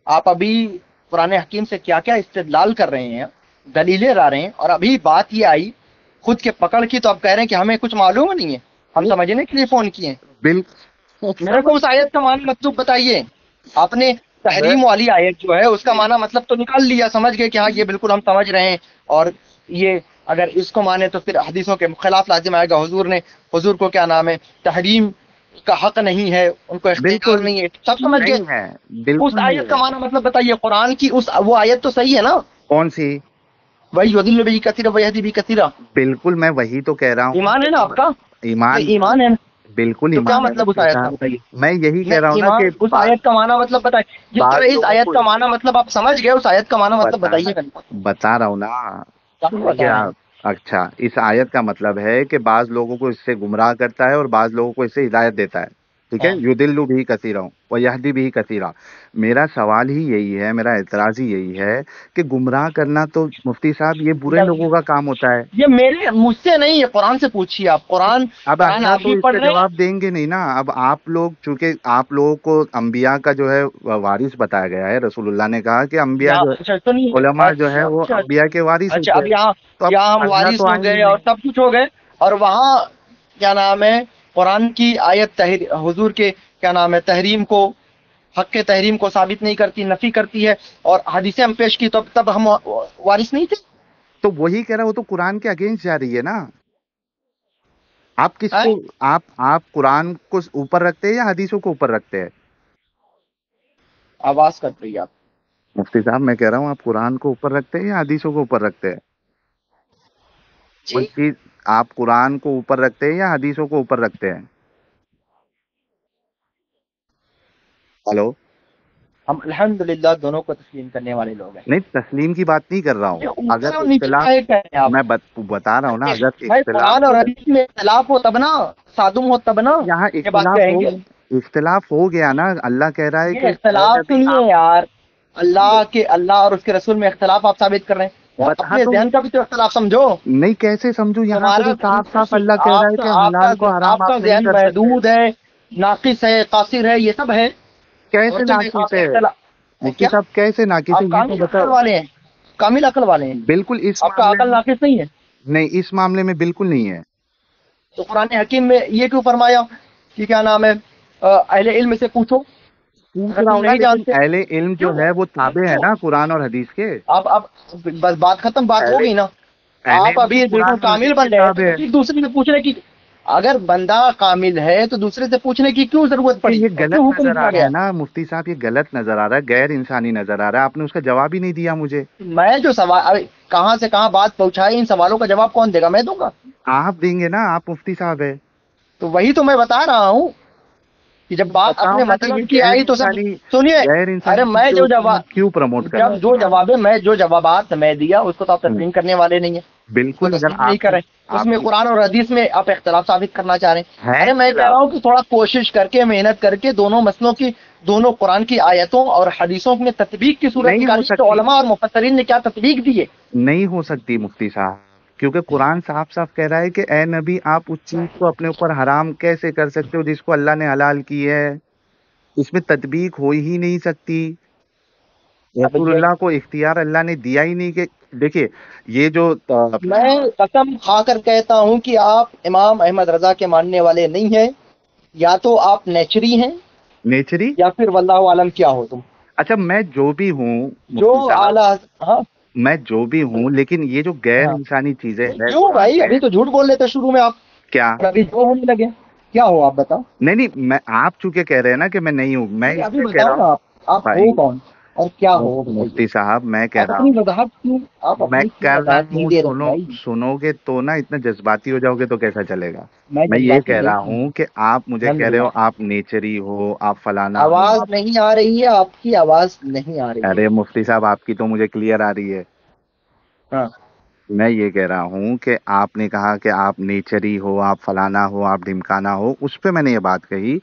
Speaker 1: آپ ابھی قرآن حکیم سے کیا کیا استدلال کر رہے ہیں، دلیلیں لا رہے ہیں، اور ابھی بات یہ آئی خود کے پکڑ کی تو آپ کہہ رہے ہیں کہ ہمیں کچھ معلوم نہیں ہے، ہم سمجھنے کے لیے فون کیے ہیں۔ میرے کو اس آیت کا معنی مطلب بتائیے۔ آپ نے تحریم والی آیت جو ہے اس کا معنی مطلب تو نکال لیا، سمجھ گئے کہ ہاں یہ بالکل ہم سمجھ رہے ہیں، اور یہ اگر اس کو مانے تو پھر حدیثوں کے خلاف لازم آئے گا، حضور کو کیا نام ہے تحریم کا حق نہیں ہے، ان کو اختیار
Speaker 2: بالکل
Speaker 1: نہیں ہے، سب سمجھ گئے۔
Speaker 2: نہیں ہے،
Speaker 1: اس
Speaker 2: بالکل نہیں
Speaker 1: آیت کا
Speaker 2: ہے۔
Speaker 1: معنی مطلب بتائیے، قرآن کی وہ آیت تو صحیح ہے نا؟
Speaker 2: کون سی؟
Speaker 1: وہی یضل بہ کثیرا ویہدی بہ کثیرا،
Speaker 2: بالکل میں وہی تو کہہ رہا ہوں،
Speaker 1: ایمان ہے نا آپ کا؟
Speaker 2: ایمان،
Speaker 1: یہ ایمان ہے نا؟
Speaker 2: بالکل
Speaker 1: تو کیا
Speaker 2: ایمان ہے
Speaker 1: مطلب اس
Speaker 2: مفتی
Speaker 1: آیت کا
Speaker 2: صاحب،
Speaker 1: بتائیے؟
Speaker 2: میں یہی کہہ
Speaker 1: نہیں،
Speaker 2: رہا ہوں نا کہ
Speaker 1: ایمان، اس آیت کا معنی مطلب بتائیے، جس
Speaker 2: بعض
Speaker 1: طرح اس
Speaker 2: لوگوں
Speaker 1: آیت
Speaker 2: کو
Speaker 1: کا معنی مطلب آپ سمجھ گئے، اس آیت کا معنی مطلب بتائیے گا۔
Speaker 2: بتا رہا ہوں نا
Speaker 1: کیا بتا
Speaker 2: کہ
Speaker 1: رہے ہیں؟
Speaker 2: اچھا، اس آیت کا مطلب ہے کہ بعض لوگوں کو اس سے گمراہ کرتا ہے اور بعض لوگوں کو اس سے ہدایت دیتا ہے، ٹھیک ہے،
Speaker 1: ہاں،
Speaker 2: یضل بھی کثیرا ویہدی بھی کثیرا۔ میرا سوال ہی یہی ہے، میرا اعتراض ہی یہی ہے کہ گمراہ کرنا تو مفتی صاحب یہ برے لوگوں کا کام ہوتا ہے۔
Speaker 1: یہ مجھ سے نہیں، یہ قرآن سے پوچھیے آپ،
Speaker 2: اب
Speaker 1: قرآن
Speaker 2: اللہ
Speaker 1: آپ
Speaker 2: تو
Speaker 1: بھی
Speaker 2: اس
Speaker 1: پڑھ
Speaker 2: کا
Speaker 1: رہے ہیں۔
Speaker 2: جواب دیں گے نہیں نا، اب آپ لوگ چونکہ آپ لوگوں کو انبیاء کا جو ہے وارث بتایا گیا ہے، رسول اللہ نے کہا کہ انبیاء جو
Speaker 1: اچھا سنیے،
Speaker 2: علماء جو ہے وہ
Speaker 1: اچھا
Speaker 2: انبیاء کے وارث
Speaker 1: اچھا،
Speaker 2: ہوتے
Speaker 1: اب
Speaker 2: ہیں، تو اب
Speaker 1: یہاں ہم
Speaker 2: اللہ
Speaker 1: وارث
Speaker 2: تو
Speaker 1: ہو
Speaker 2: آئیں گے
Speaker 1: گئے اور
Speaker 2: نہیں۔
Speaker 1: سب کچھ ہو گئے، اور وہاں کیا نام ہے قرآن کی آیت حضور کے کیا نام ہے تحریم کو، حق کے تحریم کو ثابت نہیں کرتی، نفی کرتی ہے، اور حدیثیں ہم پیش کی، تب ہم وارث نہیں تھے؟
Speaker 2: تو وہی کہہ رہا وہ تو قرآن کے اگینسٹ جا رہی ہے نا۔ آپ کس
Speaker 1: ہیں؟
Speaker 2: کو، آپ قرآن کو اوپر رکھتے ہیں یا حدیثوں کو اوپر رکھتے ہیں؟
Speaker 1: آواز کٹ رہی ہے آپ۔
Speaker 2: مفتی صاحب میں کہہ رہا ہوں آپ قرآن کو اوپر رکھتے ہیں یا حدیثوں کو اوپر رکھتے ہیں؟ وہ
Speaker 1: جی
Speaker 2: چیز آپ قرآن کو اوپر رکھتے ہیں یا حدیثوں کو اوپر رکھتے ہیں؟ ہلو؟
Speaker 1: ہم الحمدللہ دونوں کو تسلیم کرنے والے لوگ ہیں.
Speaker 2: نہیں، تسلیم کی بات نہیں کر رہا ہوں.
Speaker 1: اوپر
Speaker 2: اگر
Speaker 1: اور نیچے
Speaker 2: اختلاف،
Speaker 1: کہے ہیں آپ؟
Speaker 2: میں بتا رہا ہوں نا، اگر
Speaker 1: بھائی
Speaker 2: اختلاف
Speaker 1: قرآن اور حدیث میں اختلاف ہو تب نا، صادم ہو تب نا
Speaker 2: یہاں
Speaker 1: یہ بات کہیں گے.
Speaker 2: اختلاف ہو گیا نا. اللہ کہہ رہا ہے
Speaker 1: یہ
Speaker 2: کہ اے
Speaker 1: اختلاف
Speaker 2: نبی
Speaker 1: سنیے یار، اللہ اور اس کے رسول میں اختلاف آپ ثابت کر رہے ہیں یار،
Speaker 2: بتا
Speaker 1: اپنے
Speaker 2: تو
Speaker 1: ذہن کا بھی تو اختلاف سمجھو.
Speaker 2: نہیں، کیسے سمجھو؟ یہاں پہ
Speaker 1: تمہارا
Speaker 2: تو صاف صاف اللہ کہہ رہا ہے کہ حلال کو حرام
Speaker 1: آپ کا
Speaker 2: آپ نہیں
Speaker 1: ذہن
Speaker 2: کر سکتے.
Speaker 1: محدود ہے، ناقص ہے، قاصر ہے، یہ سب ہے. اور
Speaker 2: کیسے
Speaker 1: آپ
Speaker 2: ناقص ہے مفتی
Speaker 1: کیا
Speaker 2: صاحب؟ کیسے ناقص ہے
Speaker 1: آپ
Speaker 2: یہ تو
Speaker 1: کامل عقل
Speaker 2: بتاؤ.
Speaker 1: والے ہیں؟ کامل عقل والے ہیں؟
Speaker 2: بالکل اس
Speaker 1: آپ کا
Speaker 2: معاملے
Speaker 1: عقل
Speaker 2: میں
Speaker 1: ناقص نہیں ہے؟
Speaker 2: نہیں، اس معاملے میں بالکل نہیں ہے.
Speaker 1: تو قرآن حکیم میں یہ کیوں فرمایا کہ کیا نام ہے، اہل علم سے پوچھو
Speaker 2: پوچھ
Speaker 1: اگر
Speaker 2: رہا
Speaker 1: تم
Speaker 2: ہوں نا،
Speaker 1: نہیں
Speaker 2: لیکن
Speaker 1: جانتے؟
Speaker 2: اہل علم جو
Speaker 1: کیوں
Speaker 2: ہے وہ تابع ہے
Speaker 1: کیوں
Speaker 2: نا قرآن اور حدیث کے.
Speaker 1: اب بس بات ختم، بات
Speaker 2: اہل
Speaker 1: ہوگی نا.
Speaker 2: اہل
Speaker 1: آپ
Speaker 2: علم تو
Speaker 1: ابھی بالکل
Speaker 2: قرآن اور
Speaker 1: کامل
Speaker 2: حدیث کے
Speaker 1: بن رہے ہیں تو
Speaker 2: تابع ہے.
Speaker 1: پھر دوسرے سے پوچھنے کی، اگر بندہ کامل ہے تو دوسرے سے پوچھنے کی کیوں ضرورت
Speaker 2: کہ
Speaker 1: پڑی
Speaker 2: یہ
Speaker 1: اور کیوں
Speaker 2: غلط
Speaker 1: حکم
Speaker 2: نظر آ
Speaker 1: دیا
Speaker 2: رہا
Speaker 1: گیا؟
Speaker 2: ہے نا مفتی صاحب، یہ غلط نظر آ رہا ہے، غیر انسانی نظر آ رہا ہے. آپ نے اس کا جواب ہی نہیں دیا مجھے.
Speaker 1: میں جو سوال ابھی کہاں سے کہاں بات پہنچائی، ان سوالوں کا جواب کون دے گا؟ میں دوں گا.
Speaker 2: آپ دیں گے نا، آپ مفتی صاحب ہے.
Speaker 1: تو وہی تو میں بتا رہا ہوں کہ جب بات
Speaker 2: بتاؤ
Speaker 1: اپنے
Speaker 2: نا کہ یہ
Speaker 1: مطلب کی آئی تو سب سنیے.
Speaker 2: غیر
Speaker 1: ارے
Speaker 2: انسانی
Speaker 1: میں
Speaker 2: چیزوں
Speaker 1: جو
Speaker 2: کو
Speaker 1: جواب
Speaker 2: کیوں پروموٹ کر رہے
Speaker 1: جو جوابات میں دیا اس کو تو آپ
Speaker 2: ہیں؟
Speaker 1: تسلیم کرنے والے نہیں ہیں، اس کو
Speaker 2: بالکل. اگر
Speaker 1: تسلیم نہیں
Speaker 2: آپ
Speaker 1: کر
Speaker 2: کی
Speaker 1: رہے. اس
Speaker 2: آپ
Speaker 1: میں
Speaker 2: کی
Speaker 1: قرآن اور حدیث میں آپ اختلاف ثابت کرنا چاہ رہے ہیں.
Speaker 2: ہے
Speaker 1: ارے میں کہہ رہا
Speaker 2: اختلاف.
Speaker 1: ہوں کہ تھوڑا کوشش کر کے، محنت کر کے دونوں مسئلوں کی، دونوں قرآن کی آیتوں اور حدیثوں میں تطبیق کی صورت
Speaker 2: نہیں ہو
Speaker 1: نکالی تو
Speaker 2: سکتی،
Speaker 1: علماء اور مفسرین نے کیا تطبیق دی ہے.
Speaker 2: نہیں ہو سکتی مفتی صاحب، کیونکہ قرآن صاف صاف کہہ رہا ہے کہ اے نبی آپ اس چیز کو اپنے اوپر حرام کیسے کر سکتے ہو جس کو اللہ نے حلال کی ہے. اس میں تطبیق ہو ہی نہیں سکتی.
Speaker 1: اب
Speaker 2: رسول اللہ کو اختیار اللہ نے دیا ہی نہیں کہ دیکھیے یہ جو
Speaker 1: میں قسم کھا کر کہتا ہوں کہ آپ امام احمد رضا کے ماننے والے نہیں ہیں، یا تو آپ نیچری ہیں
Speaker 2: نیچری.
Speaker 1: یا پھر واللہ عالم کیا ہو تم.
Speaker 2: اچھا میں جو بھی ہوں
Speaker 1: جو
Speaker 2: مفتی صاحب،
Speaker 1: اعلیٰ. ہاں
Speaker 2: میں جو بھی ہوں، لیکن یہ جو غیر
Speaker 1: ہاں
Speaker 2: انسانی چیزیں ہیں
Speaker 1: کیوں
Speaker 2: قرآن
Speaker 1: بھائی،
Speaker 2: میں.
Speaker 1: ابھی تو جھوٹ بول رہے تھے شروع میں آپ،
Speaker 2: کیا؟
Speaker 1: اور ابھی جو ہونے لگے. کیا ہو آپ بتاؤ؟
Speaker 2: نہیں نہیں، میں آپ چونکہ کہہ رہے ہیں نا کہ میں نہیں ہوں، میں اس
Speaker 1: ابھی
Speaker 2: لیے کہہ رہا
Speaker 1: بتاؤ نا
Speaker 2: ہوں
Speaker 1: آپ
Speaker 2: بھائی.
Speaker 1: ہو کون اور کیا ہو بتائیے.
Speaker 2: مفتی صاحب میں کہہ
Speaker 1: آپ
Speaker 2: رہا
Speaker 1: اپنی
Speaker 2: ہوں،
Speaker 1: وضاحت کیوں، آپ
Speaker 2: میں
Speaker 1: اپنی کیوں
Speaker 2: کر رہا
Speaker 1: وضاحت نہیں
Speaker 2: ہوں،
Speaker 1: دے رہے بھائی.
Speaker 2: سنو گے تو نا اتنا جذباتی ہو جاؤ گے تو کیسا چلے گا.
Speaker 1: میں
Speaker 2: میں یہ
Speaker 1: جذباتی
Speaker 2: کہہ رہا
Speaker 1: نہیں ہوں،
Speaker 2: ہوں کہ آپ مجھے
Speaker 1: الحمد
Speaker 2: کہہ رہے
Speaker 1: للہ.
Speaker 2: ہو آپ نیچری ہو، آپ فلانا ہو.
Speaker 1: آواز نہیں آ رہی ہے آپ کی، آواز نہیں آ رہی ہے.
Speaker 2: ارے مفتی صاحب آپ کی تو مجھے کلیئر آ رہی ہے.
Speaker 1: ہاں
Speaker 2: میں یہ کہہ رہا ہوں کہ آپ نے کہا کہ آپ نیچری ہو، آپ فلانا ہو، آپ ڈھمکانا ہو. اس پہ میں نے یہ بات کہی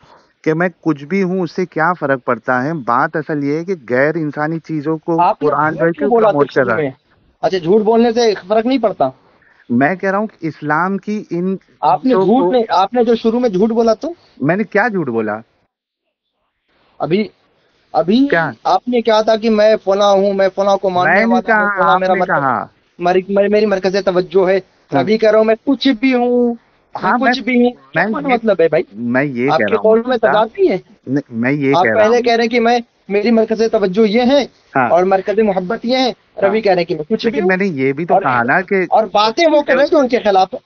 Speaker 2: کہ میں کچھ بھی ہوں اس سے کیا فرق پڑتا ہے. بات اصل یہ ہے کہ غیر انسانی چیزوں کو
Speaker 1: آپ نے
Speaker 2: قرآن جو ہے
Speaker 1: جھوٹ کیوں
Speaker 2: کیوں
Speaker 1: بولا تھا
Speaker 2: پروموٹ کر
Speaker 1: شروع
Speaker 2: رہا
Speaker 1: میں؟
Speaker 2: ہے.
Speaker 1: اچھا جھوٹ بولنے سے فرق نہیں پڑتا؟
Speaker 2: میں کہہ رہا ہوں کہ اسلام کی ان
Speaker 1: آپ نے
Speaker 2: چیزوں
Speaker 1: جھوٹ
Speaker 2: کو،
Speaker 1: نہیں، آپ نے جو شروع میں جھوٹ بولا تو
Speaker 2: میں نے کیا جھوٹ بولا؟
Speaker 1: ابھی ابھی
Speaker 2: کیا
Speaker 1: آپ نے کہا تھا کہ میں فلاں ہوں، میں فلاں کو ماننے
Speaker 2: میں نے
Speaker 1: والا ہوں،
Speaker 2: کہا،
Speaker 1: فلاں
Speaker 2: آپ
Speaker 1: میرا
Speaker 2: نے
Speaker 1: مطلب
Speaker 2: کہا.
Speaker 1: میری مرکز توجہ ہے.
Speaker 2: ہاں
Speaker 1: ابھی کہہ رہا ہوں میں کچھ بھی ہوں، میں
Speaker 2: ہاں،
Speaker 1: کچھ بھی ہوں. کیا
Speaker 2: یہ
Speaker 1: مطلب ہے بھائی؟
Speaker 2: میں یہ
Speaker 1: آپ
Speaker 2: کہہ
Speaker 1: کے
Speaker 2: رہا ہوں
Speaker 1: قول
Speaker 2: مفتی
Speaker 1: میں
Speaker 2: صاحب،
Speaker 1: تضاد بھی ہے.
Speaker 2: میں یہ
Speaker 1: آپ
Speaker 2: کہہ رہا
Speaker 1: پہلے
Speaker 2: ہوں.
Speaker 1: کہہ رہے ہیں کہ میری مرکز توجہ یہ ہے
Speaker 2: ہاں
Speaker 1: اور مرکز محبت یہ ہے، اور
Speaker 2: ہاں،
Speaker 1: ابھی کہہ رہے ہیں کہ میں کچھ بھی
Speaker 2: لیکن
Speaker 1: ہوں.
Speaker 2: میں نے یہ بھی تو
Speaker 1: اور
Speaker 2: کہا نا کہ
Speaker 1: اور باتیں وہ کر رہے ہیں جو ان کے خلاف ہے.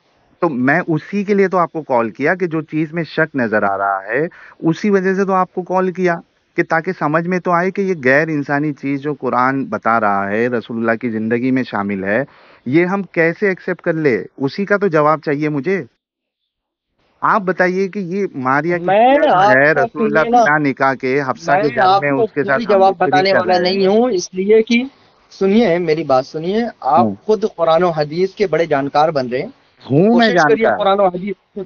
Speaker 2: تو میں اسی کے لیے تو آپ کو کال کیا کہ جو چیز میں شک نظر آ رہا ہے اسی وجہ سے تو آپ کو کال کیا کہ تاکہ سمجھ میں تو آئے کہ یہ غیر انسانی چیز جو قرآن بتا رہا ہے، رسول اللہ کی زندگی میں شامل ہے، یہ ہم کیسے ایکسیپٹ کر لے. اسی کا تو جواب چاہیے مجھے. آپ بتائیے کہ یہ ماریا کی
Speaker 1: میں
Speaker 2: جو
Speaker 1: آپ
Speaker 2: ہے
Speaker 1: کو
Speaker 2: رسول اللہ
Speaker 1: سنیے نا،
Speaker 2: بنا نکاح کے حفصہ
Speaker 1: میں
Speaker 2: کے گھر
Speaker 1: آپ
Speaker 2: میں
Speaker 1: کو
Speaker 2: اس کے
Speaker 1: کوئی
Speaker 2: ساتھ
Speaker 1: جواب
Speaker 2: شریک
Speaker 1: بتانے
Speaker 2: کر
Speaker 1: والا
Speaker 2: رہے
Speaker 1: نہیں ہوں، اس لیے کہ سنیے میری بات سنیے. آپ
Speaker 2: ہیں.
Speaker 1: خود قرآن و حدیث کے بڑے جانکار بن رہے ہیں.
Speaker 2: ہوں میں
Speaker 1: کوشش کریے
Speaker 2: جانکار،
Speaker 1: قرآن و حدیث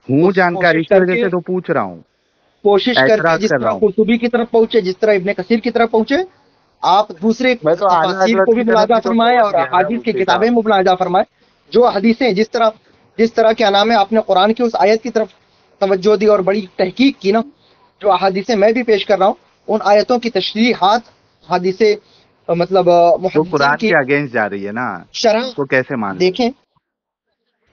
Speaker 2: ہوں جانکار،
Speaker 1: کوشش
Speaker 2: اسی
Speaker 1: کر
Speaker 2: وجہ
Speaker 1: کے
Speaker 2: سے تو پوچھ رہا ہوں،
Speaker 1: جس
Speaker 2: اعتراض کر رہا
Speaker 1: طرح
Speaker 2: ہوں.
Speaker 1: قرطبی کی طرف پہنچے، جس طرح ابن کثیر کی طرف پہنچے، آپ دوسرے
Speaker 2: میں تو اعلیٰ
Speaker 1: تفاسیر
Speaker 2: حضرت
Speaker 1: کو بھی
Speaker 2: کی طرف
Speaker 1: ملاحظہ
Speaker 2: بھی تو
Speaker 1: فرمائیں
Speaker 2: پہنچ
Speaker 1: اور
Speaker 2: گیا نا
Speaker 1: احادیث کی
Speaker 2: مفتی
Speaker 1: کتابیں
Speaker 2: صاحب.
Speaker 1: ملاحظہ فرمائیں. جو حدیثیں جس طرح کیا نام ہے آپ نے قرآن کی اس آیت کی طرف توجہ دی اور بڑی تحقیق کی نا، جو احادیثیں میں بھی پیش کر رہا ہوں ان آیتوں کی تشریحات، حدیثیں مطلب
Speaker 2: جو
Speaker 1: محدثین
Speaker 2: قرآن
Speaker 1: کی
Speaker 2: کے اگینسٹ جا رہی ہے نا،
Speaker 1: شرح
Speaker 2: اس کو کیسے مان لیں؟
Speaker 1: دیکھیں.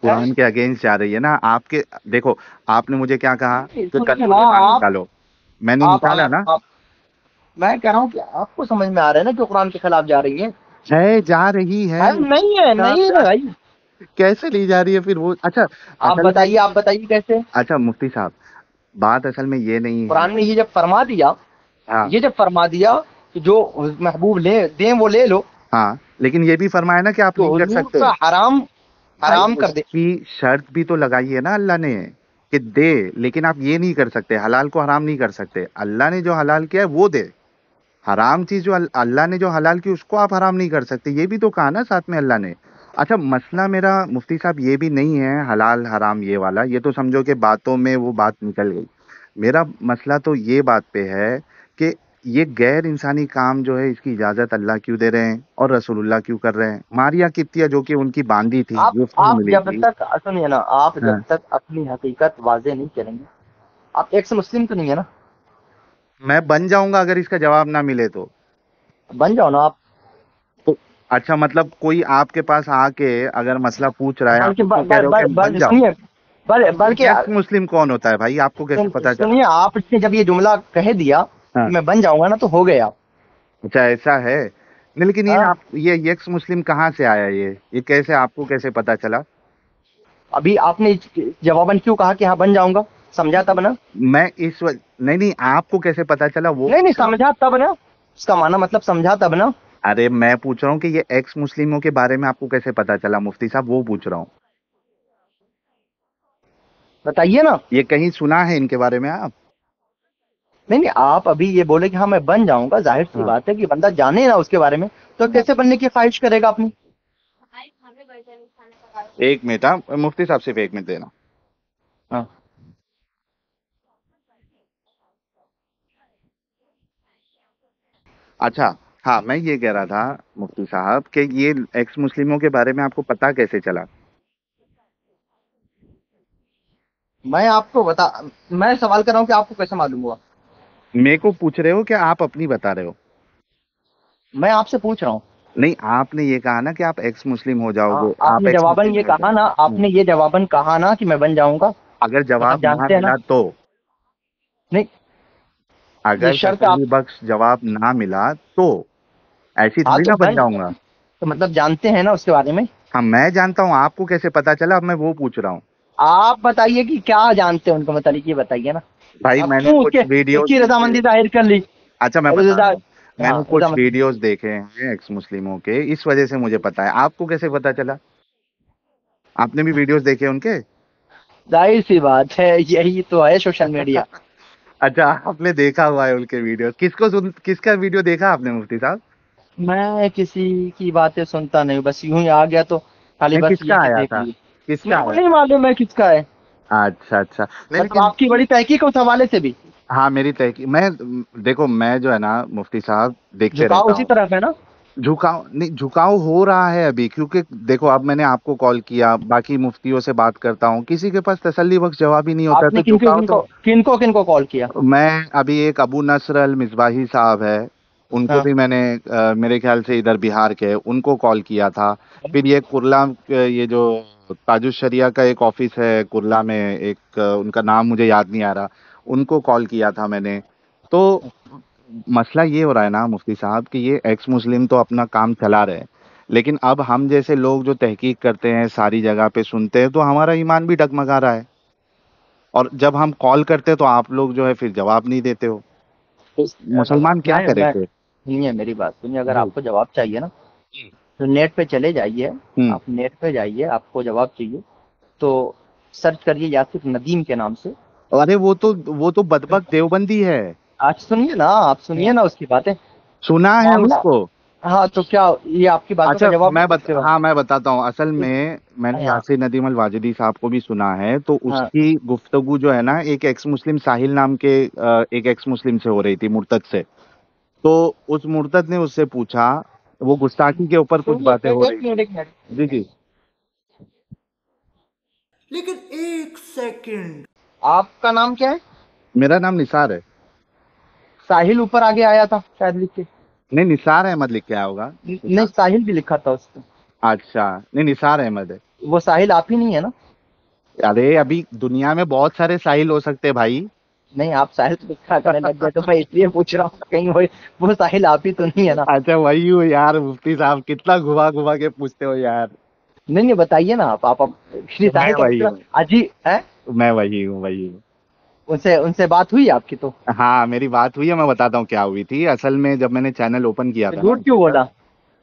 Speaker 2: قرآن کے اگینسٹ جا رہی ہے نا آپ کے. دیکھو آپ نے مجھے کیا کہا کہ
Speaker 1: سنیے نا
Speaker 2: کنکلوژن نکالو. میں نے
Speaker 1: آپ
Speaker 2: نکالا نا.
Speaker 1: آپ میں کہہ رہا ہوں کہ آپ کو سمجھ میں آ رہا ہے نا کہ قرآن کے خلاف جا رہی ہے.
Speaker 2: جا رہی ہے.
Speaker 1: نہیں ہے، نہیں ہے بھائی.
Speaker 2: کیسے لی جا رہی ہے پھر وہ؟ اچھا
Speaker 1: آپ
Speaker 2: اصل میں،
Speaker 1: بتائیے کیسے.
Speaker 2: اچھا مفتی صاحب بات اصل میں یہ نہیں ہے.
Speaker 1: قرآن نے یہ
Speaker 2: ہاں
Speaker 1: جب فرما دیا کہ جو محبوب لے دیں وہ لے لو،
Speaker 2: ہاں، لیکن یہ بھی فرمایا نا کہ آپ
Speaker 1: تو
Speaker 2: نہیں کر
Speaker 1: حضور
Speaker 2: سکتے.
Speaker 1: کا حرام حرام کر دے.
Speaker 2: کی شرط بھی تو لگائی ہے نا اللہ نے کہ دے، لیکن آپ یہ نہیں کر سکتے، حلال کو حرام نہیں کر سکتے. اللہ نے جو حلال کیا ہے وہ دے، حرام چیز جو اللہ نے جو حلال کی اس کو آپ حرام نہیں کر سکتے. یہ بھی تو کہا نا ساتھ میں اللہ نے. اچھا مسئلہ میرا مفتی صاحب یہ بھی نہیں ہے حلال حرام یہ والا، یہ تو سمجھو کہ باتوں میں وہ بات نکل گئی. میرا مسئلہ تو یہ بات پہ ہے کہ یہ غیر انسانی کام جو ہے اس کی اجازت اللہ کیوں دے رہے ہیں اور رسول اللہ کیوں کر رہے ہیں؟ ماریا کتیا جو کہ ان کی باندھی تھی،
Speaker 1: آپ
Speaker 2: ملی
Speaker 1: جب
Speaker 2: تھی.
Speaker 1: تک سنیے نا، آپ
Speaker 2: ہاں.
Speaker 1: جب تک اپنی حقیقت واضح نہیں کریں گے، آپ ایکس مسلم تو نہیں ہے نا؟
Speaker 2: میں بن جاؤں گا اگر اس کا جواب نہ ملے تو.
Speaker 1: بن جاؤ نا آپ.
Speaker 2: تو اچھا مطلب کوئی آپ کے پاس آ کے اگر مسئلہ پوچھ رہا ہے، آپ
Speaker 1: بلکہ
Speaker 2: اس کو کہہ رہے ہو کہ بن جاؤ.
Speaker 1: سنیے، بلکہ
Speaker 2: ایکس مسلم کون ہوتا ہے بھائی؟ آپ کو کیسے پتا چلا؟
Speaker 1: سنیے، آپ نے جب یہ جملہ کہہ دیا
Speaker 2: ہاں.
Speaker 1: کہ میں بن جاؤں گا نا، تو ہو گیا.
Speaker 2: اچھا ایسا ہے. نہیں، لیکن یہ
Speaker 1: ہاں.
Speaker 2: آپ یہ ایکس مسلم کہاں سے آیا؟ یہ کیسے آپ کو کیسے پتا چلا؟
Speaker 1: ابھی آپ نے جواباً کیوں کہا کہ ہاں بن جاؤں گا؟ سمجھا تب نا؟
Speaker 2: میں نہیں آپ کو کیسے پتا چلا وہ؟
Speaker 1: نہیں سمجھا تب نا، اس کا معنی مطلب سمجھا تب نا.
Speaker 2: ارے میں پوچھ رہا ہوں کہ یہ ایکس مسلموں کے بارے میں آپ کو کیسے پتا چلا مفتی صاحب، وہ پوچھ رہا ہوں.
Speaker 1: بتائیے نا.
Speaker 2: یہ کہیں سنا ہے ان کے بارے میں آپ؟
Speaker 1: نہیں آپ ابھی یہ بولے کہ ہاں میں بن جاؤں گا، ظاہر سی
Speaker 2: ہاں.
Speaker 1: بات ہے کہ بندہ جانے نا اس کے بارے میں، تو کیسے بننے کی خواہش کرے گا اپنی؟
Speaker 2: ایک منٹ، ہاں مفتی صاحب صرف ایک منٹ دینا.
Speaker 1: ہاں.
Speaker 2: اچھا ہاں، میں یہ کہہ رہا تھا مفتی صاحب کہ یہ ایکس مسلموں کے بارے میں آپ کو پتا کیسے چلا؟
Speaker 1: میں آپ کو میں سوال کر رہا ہوں کہ آپ کو کیسے معلوم ہوا؟
Speaker 2: میرے کو پوچھ رہے ہو کہ آپ اپنی بتا رہے ہو؟
Speaker 1: میں آپ سے پوچھ رہا ہوں.
Speaker 2: نہیں، آپ نے یہ کہا نا کہ آپ ایکس مسلم ہو جاؤ گے.
Speaker 1: آپ نے
Speaker 2: ایکس
Speaker 1: جواباً
Speaker 2: مسلم
Speaker 1: یہ
Speaker 2: ہو
Speaker 1: کہا نا، آپ
Speaker 2: جاؤ.
Speaker 1: نے یہ جواباً کہا نا کہ میں بن جاؤں گا.
Speaker 2: اگر جواب
Speaker 1: مطلب
Speaker 2: نہ
Speaker 1: جانتے ہیں نا.
Speaker 2: ملا تو؟
Speaker 1: نہیں، یہ
Speaker 2: اگر
Speaker 1: شرط آپ.
Speaker 2: تسلی بخش جواب نہ ملا تو ایسی
Speaker 1: ہاں
Speaker 2: تھوڑی
Speaker 1: تو
Speaker 2: نہ بن جاؤں گا.
Speaker 1: تو مطلب جانتے ہیں نا اس کے بارے میں.
Speaker 2: ہاں میں جانتا ہوں، آپ کو کیسے پتا چلا؟ اب میں وہ پوچھ رہا ہوں.
Speaker 1: آپ بتائیے کہ کیا جانتے ہیں ان کو متعلق، یہ بتائیے نا.
Speaker 2: بھائی
Speaker 1: آپ
Speaker 2: میں نے
Speaker 1: کیوں
Speaker 2: کچھ
Speaker 1: اس
Speaker 2: ویڈیوز
Speaker 1: کی رضامندی ظاہر کر لی؟
Speaker 2: اچھا میں بتا رہا ہوں، میں
Speaker 1: ہاں
Speaker 2: نے کچھ
Speaker 1: رضامندی.
Speaker 2: ویڈیوز دیکھے ہیں ایکس مسلموں کے، اس وجہ سے مجھے پتا ہے. آپ کو کیسے پتا چلا؟ آپ نے بھی ویڈیوز دیکھے ان کے؟
Speaker 1: ظاہر سی بات ہے، یہی تو ہے سوشل میڈیا.
Speaker 2: اچھا آپ نے دیکھا ہوا ہے ان کے ویڈیو؟ کس کا ویڈیو دیکھا آپ نے مفتی صاحب؟
Speaker 1: میں کسی کی باتیں سنتا نہیں، بس یوں ہی آ گیا تو خالی
Speaker 2: نہیں،
Speaker 1: بس
Speaker 2: کس
Speaker 1: یہ
Speaker 2: کا
Speaker 1: کہ
Speaker 2: آیا
Speaker 1: دیکھ
Speaker 2: تھا؟
Speaker 1: لیے.
Speaker 2: کس کا
Speaker 1: میرے کو
Speaker 2: آیا؟
Speaker 1: نہیں معلوم ہے کس کا ہے.
Speaker 2: اچھا اچھا. نہیں
Speaker 1: مطلب
Speaker 2: لیکن
Speaker 1: آپ کی بڑی تحقیق ہے اس حوالے سے بھی.
Speaker 2: ہاں میری تحقیق میں دیکھو، میں جو ہے نا مفتی صاحب دیکھتے
Speaker 1: جھکاؤ
Speaker 2: رہتا
Speaker 1: اسی
Speaker 2: ہوں.
Speaker 1: طرف ہے نا.
Speaker 2: جھکاؤ نہیں، جھکاؤ ہو رہا ہے ابھی، کیونکہ دیکھو اب میں نے آپ کو کال کیا، باقی مفتیوں سے بات کرتا ہوں، کسی کے پاس تسلی بخش جواب ہی نہیں ہوتا
Speaker 1: آپ
Speaker 2: ہے،
Speaker 1: نے
Speaker 2: تو جھکاؤ تو
Speaker 1: کن کو کال کیا؟
Speaker 2: میں ابھی ایک ابو نصر المصباحی صاحب ہے، ان کو
Speaker 1: ہاں.
Speaker 2: بھی میں نے میرے خیال سے ادھر بہار کے، ان کو کال کیا تھا. پھر یہ کرلا یہ جو تاج الشریعہ کا ایک آفس ہے کرلا میں، ایک ان کا نام مجھے یاد نہیں آ رہا، ان کو کال کیا تھا میں نے. تو مسئلہ یہ ہو رہا ہے نا مفتی صاحب کہ یہ ایکس مسلم تو اپنا کام چلا رہے ہیں، لیکن اب ہم جیسے لوگ جو تحقیق کرتے ہیں، ساری جگہ پہ سنتے ہیں، تو ہمارا ایمان بھی ڈگمگا رہا ہے. اور جب ہم کال کرتے تو آپ لوگ جو ہے پھر جواب نہیں دیتے ہو. تو مسلمان کیا کرے پھر؟
Speaker 1: سنیے میری بات سنیے، اگر
Speaker 2: جی.
Speaker 1: آپ کو جواب چاہیے نا تو نیٹ پہ چلے جائیے.
Speaker 2: ہوں.
Speaker 1: آپ نیٹ پہ جائیے، آپ کو جواب چاہیے تو سرچ کریے یاسر ندیم کے نام سے.
Speaker 2: ارے وہ تو بدبخت دیوبندی ہے.
Speaker 1: آج سنیے نا، آپ سنیے نا اس کی باتیں.
Speaker 2: سنا ہے اس
Speaker 1: معاملہ.
Speaker 2: کو.
Speaker 1: ہاں تو کیا یہ آپ کی باتوں
Speaker 2: اچھا
Speaker 1: کا جواب نہیں اس کے بعد؟
Speaker 2: ہاں میں بتاتا ہوں. اصل میں نے
Speaker 1: ہاں
Speaker 2: یاسر ندیم الواجدی صاحب کو بھی سنا ہے، تو اس
Speaker 1: ہاں.
Speaker 2: کی گفتگو جو ہے نا ایک ایکس مسلم ساحل نام کے ایک ایکس مسلم سے ہو رہی تھی، مرتد سے. تو اس مرتد نے اس سے پوچھا، وہ گستاخی کے اوپر کچھ
Speaker 1: سنیے،
Speaker 2: باتیں ہو رہی
Speaker 1: ایک منٹ
Speaker 2: تھی.
Speaker 1: ایک منٹ.
Speaker 2: جی جی.
Speaker 1: لیکن ایک سیکنڈ، آپ کا نام کیا ہے؟
Speaker 2: میرا نام نثار ہے.
Speaker 1: ساحل اوپر آگے آیا تھا شاید لکھ کے.
Speaker 2: نہیں، نثار احمد لکھ کے آیا ہوگا.
Speaker 1: نہیں، ساحل بھی لکھا تھا اس کو.
Speaker 2: اچھا نہیں، نثار احمد ہے.
Speaker 1: وہ ساحل آپ ہی نہیں ہے نا؟
Speaker 2: ارے ابھی دنیا میں بہت سارے ساحل ہو سکتے ہیں بھائی.
Speaker 1: نہیں، آپ ساحل لکھا کرنے لگ گئے تو میں اس لیے پوچھ رہا ہوں کہیں وہ ساحل آپ ہی تو نہیں ہے نا؟
Speaker 2: اچھا وہی ہوں یار مفتی صاحب، کتنا گھما گھما کے پوچھتے ہو یار.
Speaker 1: نہیں بتائیے نا آپ
Speaker 2: میں
Speaker 1: ساحل کا
Speaker 2: وہی
Speaker 1: مطلب
Speaker 2: ہوں
Speaker 1: عجیب ہے.
Speaker 2: میں وہی ہوں.
Speaker 1: ان سے بات ہوئی آپ کی تو؟
Speaker 2: ہاں میری بات ہوئی ہے، میں بتاتا ہوں کیا ہوئی تھی. اصل میں جب میں نے چینل اوپن کیا تھا نا
Speaker 1: جھوٹ کیوں
Speaker 2: مفتی صاحب،
Speaker 1: بولا؟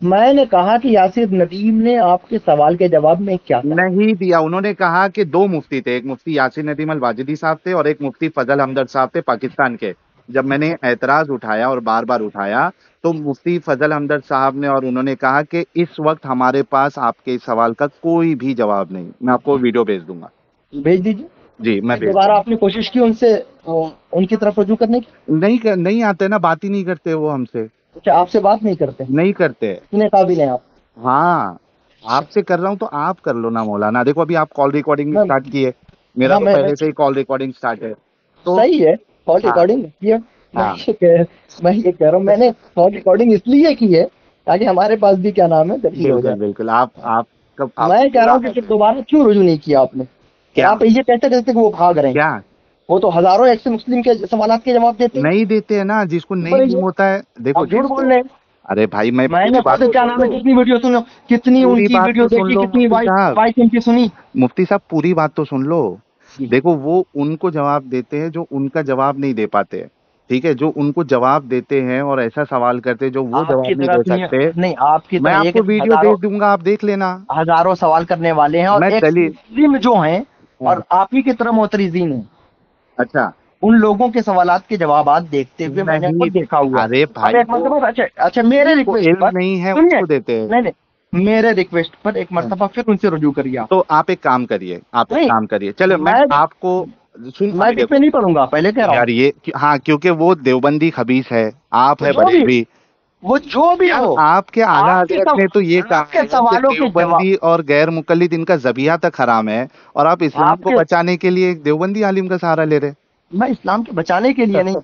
Speaker 1: میں نے کہا کہ یاسر ندیم نے آپ کے سوال کے جواب میں کیا کہا؟
Speaker 2: نہیں دیا. انہوں نے کہا کہ دو مفتی تھے, ایک مفتی یاسر ندیم الواجدی صاحب تھے اور ایک مفتی فضل ہمدرد صاحب تھے پاکستان کے. جب میں نے اعتراض اٹھایا اور بار بار اٹھایا تو مفتی فضل ہمدرد صاحب نے اور انہوں نے کہا کہ اس وقت ہمارے پاس آپ کے اس سوال کا کوئی بھی جواب نہیں. میں آپ کو ویڈیو بھیج دوں گا.
Speaker 1: بھیج دیجیے.
Speaker 2: جی میں بھیج
Speaker 1: دوبارہ آپ نے کوشش کی ان سے ان کی طرف رجوع کرنے کی؟
Speaker 2: نہیں آتے نا, بات ہی نہیں کرتے وہ ہم سے.
Speaker 1: اچھا, آپ سے بات نہیں کرتے؟
Speaker 2: نہیں کرتے.
Speaker 1: اتنے قابل ہیں آپ؟
Speaker 2: ہاں, آپ سے کر رہا ہوں تو آپ کر لو نا مولانا. دیکھو ابھی آپ کال ریکارڈنگ
Speaker 1: میں-
Speaker 2: اسٹارٹ کی ہے, میرا
Speaker 1: ہاں
Speaker 2: تو
Speaker 1: میں
Speaker 2: پہلے سے ہی کال ریکارڈنگ اسٹارٹ ہے. تو
Speaker 1: صحیح ہے, کال
Speaker 2: ہاں
Speaker 1: ریکارڈنگ کی ہے. میں
Speaker 2: ہاں
Speaker 1: یہ کہہ رہا ہوں, میں نے کال ریکارڈنگ اس لیے کی ہے تاکہ ہمارے پاس بھی کیا نام ہے دلیل ہو
Speaker 2: بالکل
Speaker 1: جائے.
Speaker 2: بالکل. آپ کب
Speaker 1: میں کہہ رہا ہوں کہ پھر دوبارہ کیوں رجوع نہیں کیا آپ نے؟ پھر
Speaker 2: کیا
Speaker 1: آپ یہ کہتے کہتے کہ وہ بھاگ رہے ہیں.
Speaker 2: کیا
Speaker 1: وہ تو ہزاروں ایکس مسلم کے سوالات کے جواب دیتے ہیں.
Speaker 2: نہیں دیتے ہیں نا, جس کو نہیں
Speaker 1: بولے
Speaker 2: علم ہوتا ہے. دیکھو
Speaker 1: آپ جھوٹ
Speaker 2: جس
Speaker 1: بول
Speaker 2: کو,
Speaker 1: رہے ہیں.
Speaker 2: ارے بھائی میں
Speaker 1: میں نے
Speaker 2: پوری بات
Speaker 1: خود
Speaker 2: تو
Speaker 1: کیا
Speaker 2: سن
Speaker 1: نام ہے
Speaker 2: لو,
Speaker 1: کتنی ویڈیو سنو, کتنی ان
Speaker 2: پوری
Speaker 1: کی
Speaker 2: بات
Speaker 1: ویڈیو
Speaker 2: تو سن
Speaker 1: دیکھی,
Speaker 2: لو
Speaker 1: کتنی
Speaker 2: مفتی صاحب.
Speaker 1: وائس ان کی سنی.
Speaker 2: مفتی صاحب پوری بات تو سن لو.
Speaker 1: جی.
Speaker 2: دیکھو وہ ان کو جواب دیتے ہیں جو ان کا جواب نہیں دے پاتے, ٹھیک ہے, جو ان کو جواب دیتے ہیں اور ایسا سوال کرتے ہیں جو وہ
Speaker 1: آپ
Speaker 2: جواب
Speaker 1: کی
Speaker 2: نہیں
Speaker 1: طرح
Speaker 2: دے
Speaker 1: نہیں
Speaker 2: سکتے.
Speaker 1: نہیں, آپ کی
Speaker 2: میں
Speaker 1: طرح
Speaker 2: آپ
Speaker 1: یہ کہ
Speaker 2: کو ویڈیو
Speaker 1: ہزاروں
Speaker 2: بھیج دوں گا, آپ دیکھ لینا.
Speaker 1: ہزاروں سوال کرنے والے ہیں اور
Speaker 2: میں
Speaker 1: ایک
Speaker 2: دلیل.
Speaker 1: مسلم جو ہیں
Speaker 2: ہاں.
Speaker 1: اور آپ ہی کی طرح معترضین ہیں,
Speaker 2: اچھا.
Speaker 1: ان لوگوں کے سوالات کے جوابات دیکھتے ہوئے میں نے
Speaker 2: نہیں
Speaker 1: خود دیکھا ہوا ہے.
Speaker 2: ارے
Speaker 1: اب
Speaker 2: بھائی
Speaker 1: ایک مرتبہ اچھا اچھا میرے
Speaker 2: جس کو
Speaker 1: ریکویسٹ
Speaker 2: علم
Speaker 1: پر
Speaker 2: نہیں ہے اس
Speaker 1: سنیے,
Speaker 2: کو دیتے ہیں.
Speaker 1: نہیں نہیں, میرے ریکویسٹ پر ایک مرتبہ پھر ان سے رجوع کریے آپ.
Speaker 2: تو آپ ایک کام کریے, آپ ایک
Speaker 1: نہیں,
Speaker 2: کام کریے, چلو میں
Speaker 1: میں
Speaker 2: آپ کو سن
Speaker 1: میں
Speaker 2: بھائی
Speaker 1: پہ
Speaker 2: دیکھو
Speaker 1: نہیں پڑوں گا, پہلے کہہ رہا ہوں.
Speaker 2: یار یہ ہاں, کیونکہ وہ دیوبندی خبیث ہے, آپ ہے
Speaker 1: جو بھی
Speaker 2: بریلوی.
Speaker 1: وہ جو بھی
Speaker 2: یار
Speaker 1: ہو,
Speaker 2: آپ کے اعلیٰ
Speaker 1: آپ کے
Speaker 2: حضرت نے تو یہ کہا
Speaker 1: آپ کے
Speaker 2: ہے کہ
Speaker 1: سوالوں کے جواب,
Speaker 2: دیوبندی اور غیر مقلد ان کا ذبیحہ تک حرام ہے, اور آپ اسلام
Speaker 1: آپ
Speaker 2: کو
Speaker 1: کے
Speaker 2: بچانے کے لیے ایک دیوبندی عالم کا سہارا لے رہے.
Speaker 1: میں اسلام کے بچانے کے لیے نہیں,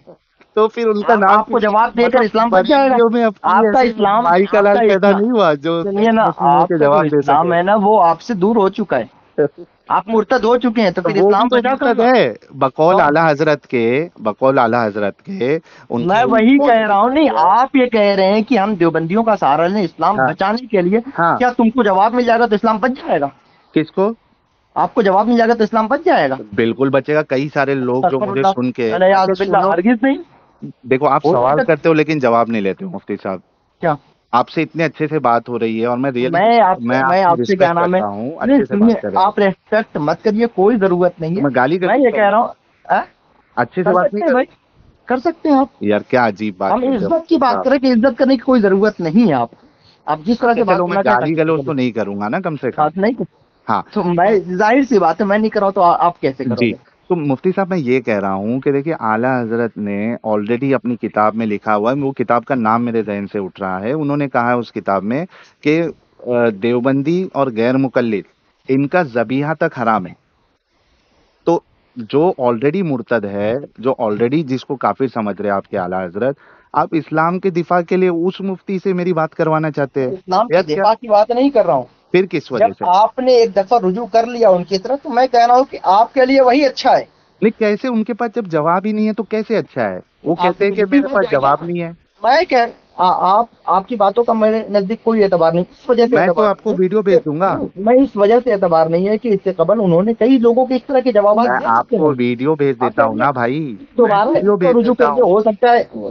Speaker 2: تو پھر ان کا نام
Speaker 1: آپ کو جواب دے کر
Speaker 2: مطلب
Speaker 1: اسلام بچ جائے گا.
Speaker 2: بریلیوں میں اب کی
Speaker 1: آپ کا
Speaker 2: ایسے
Speaker 1: اسلام,
Speaker 2: بھائی کا
Speaker 1: آپ کا
Speaker 2: لال پیدا
Speaker 1: اسلام
Speaker 2: نہیں ہوا جو
Speaker 1: سنیے نا,
Speaker 2: مسلموں
Speaker 1: آپ
Speaker 2: کے
Speaker 1: کا جو
Speaker 2: جواب دے
Speaker 1: اسلام
Speaker 2: سکے.
Speaker 1: ہے نا وہ آپ سے دور ہو چکا ہے. آپ مرتد ہو چکے ہیں, تو پھر
Speaker 2: وہ بھی
Speaker 1: اسلام
Speaker 2: تو
Speaker 1: بچا کہاں
Speaker 2: مرتد
Speaker 1: گا؟
Speaker 2: ہے بقول
Speaker 1: تو
Speaker 2: اعلیٰ حضرت کے, بقول اعلیٰ حضرت کے ان
Speaker 1: میں
Speaker 2: کے
Speaker 1: وہی کہہ رہا ہوں. نہیں, آپ یہ کہہ رہے ہیں کہ ہم دیوبندیوں کا سہارا لیں اسلام
Speaker 2: ہاں
Speaker 1: بچانے کے لیے.
Speaker 2: ہاں.
Speaker 1: کیا تم کو جواب مل جائے گا تو اسلام بچ جائے گا؟
Speaker 2: کس کو
Speaker 1: آپ کو جواب مل جائے گا تو اسلام بچ جائے گا؟
Speaker 2: بالکل بچے گا. کئی سارے لوگ جو
Speaker 1: استغفر
Speaker 2: مجھے
Speaker 1: اللہ,
Speaker 2: سن کے,
Speaker 1: الیاذ
Speaker 2: اچھا
Speaker 1: باللہ,
Speaker 2: سنو,
Speaker 1: ہرگز نہیں
Speaker 2: دیکھو آپ
Speaker 1: ہو
Speaker 2: سوال
Speaker 1: سکتا.
Speaker 2: کرتے ہو لیکن جواب نہیں لیتے ہو مفتی صاحب.
Speaker 1: کیا
Speaker 2: آپ سے اتنے اچھے سے بات ہو رہی ہے اور میں ریئلی میں
Speaker 1: میں
Speaker 2: آپ کی
Speaker 1: آپ سے کیا
Speaker 2: رسپیکٹ
Speaker 1: نام ہے,
Speaker 2: کرتا ہوں,
Speaker 1: نہیں
Speaker 2: اچھے سے
Speaker 1: سنیے,
Speaker 2: بات کریں.
Speaker 1: آپ ریسپیکٹ مت کریے, کوئی ضرورت نہیں
Speaker 2: تو
Speaker 1: ہے.
Speaker 2: میں گالی کر
Speaker 1: میں یہ
Speaker 2: سکتا
Speaker 1: کہہ
Speaker 2: ہوں,
Speaker 1: رہا ہوں,
Speaker 2: اچھے سے
Speaker 1: کر
Speaker 2: بات نہیں
Speaker 1: سکتے ہیں
Speaker 2: کر.
Speaker 1: بھائی, کر سکتے ہیں آپ.
Speaker 2: یار کیا عجیب بات
Speaker 1: ہم
Speaker 2: کرتے ہو
Speaker 1: عزت کی
Speaker 2: مفتی
Speaker 1: بات
Speaker 2: صاحب.
Speaker 1: کریں کہ عزت کرنے کی کوئی ضرورت نہیں ہے. آپ جس طرح
Speaker 2: اچھا
Speaker 1: سے بات
Speaker 2: چلو میں
Speaker 1: کرنا چاہیں
Speaker 2: گالی
Speaker 1: کر
Speaker 2: گلوچ
Speaker 1: سکتے
Speaker 2: تو
Speaker 1: ہیں.
Speaker 2: نہیں کروں گا نا کم سے کم.
Speaker 1: بات نہیں کر-
Speaker 2: ہاں.
Speaker 1: تو میں ظاہر سی بات ہے, میں نہیں کر رہا ہوں تو آپ کیسے کرو
Speaker 2: جی.
Speaker 1: گے؟
Speaker 2: تو مفتی صاحب میں یہ کہہ رہا ہوں کہ دیکھیے اعلیٰ حضرت نے آلریڈی اپنی کتاب میں لکھا ہوا ہے, وہ کتاب کا نام میرے ذہن سے اٹھ رہا ہے. انہوں نے کہا ہے اس کتاب میں کہ دیوبندی اور غیر مقلد ان کا ذبیحہ تک حرام ہے. تو جو آلریڈی مرتد ہے, جو آلریڈی جس کو کافر سمجھ رہے آپ کے اعلیٰ حضرت, آپ اسلام کے دفاع کے لیے اس مفتی سے میری بات کروانا چاہتے ہیں
Speaker 1: اسلام
Speaker 2: یا
Speaker 1: کے
Speaker 2: کیا؟
Speaker 1: دفاع کی بات نہیں کر رہا ہوں.
Speaker 2: پھر کس وجہ
Speaker 1: جب
Speaker 2: سے؟
Speaker 1: آپ نے ایک دفعہ رجوع کر لیا ان کی طرف, تو میں کہہ رہا ہوں کہ آپ کے لیے وہی اچھا ہے.
Speaker 2: نہیں کیسے ان کے پاس جب جواب ہی نہیں ہے تو کیسے اچھا ہے؟ وہ
Speaker 1: آپ
Speaker 2: کہتے ہیں کہ
Speaker 1: پھر بھی
Speaker 2: میرے
Speaker 1: ہو
Speaker 2: پاس
Speaker 1: جائے گا.
Speaker 2: جواب نہیں ہے.
Speaker 1: میں کہہ آپ کی باتوں کا میرے نزدیک کوئی اعتبار نہیں, اس وجہ سے
Speaker 2: میں تو
Speaker 1: اعتبار
Speaker 2: آپ کو
Speaker 1: نہیں
Speaker 2: ویڈیو
Speaker 1: ہے
Speaker 2: بھیج دوں گا.
Speaker 1: میں اس وجہ سے اعتبار نہیں ہے کہ اس سے قبل انہوں نے کئی لوگوں کے اس طرح کے جوابات
Speaker 2: میں
Speaker 1: دے
Speaker 2: آپ
Speaker 1: چکے
Speaker 2: کو
Speaker 1: ہیں.
Speaker 2: ویڈیو بھیج
Speaker 1: آپ
Speaker 2: دیتا ہوں
Speaker 1: کہتے
Speaker 2: نا
Speaker 1: ہیں
Speaker 2: بھائی, میں
Speaker 1: دوبارہ
Speaker 2: ویڈیو
Speaker 1: اس
Speaker 2: بھیج
Speaker 1: کو رجوع
Speaker 2: دیتا
Speaker 1: کر کے
Speaker 2: ہوں.
Speaker 1: ہو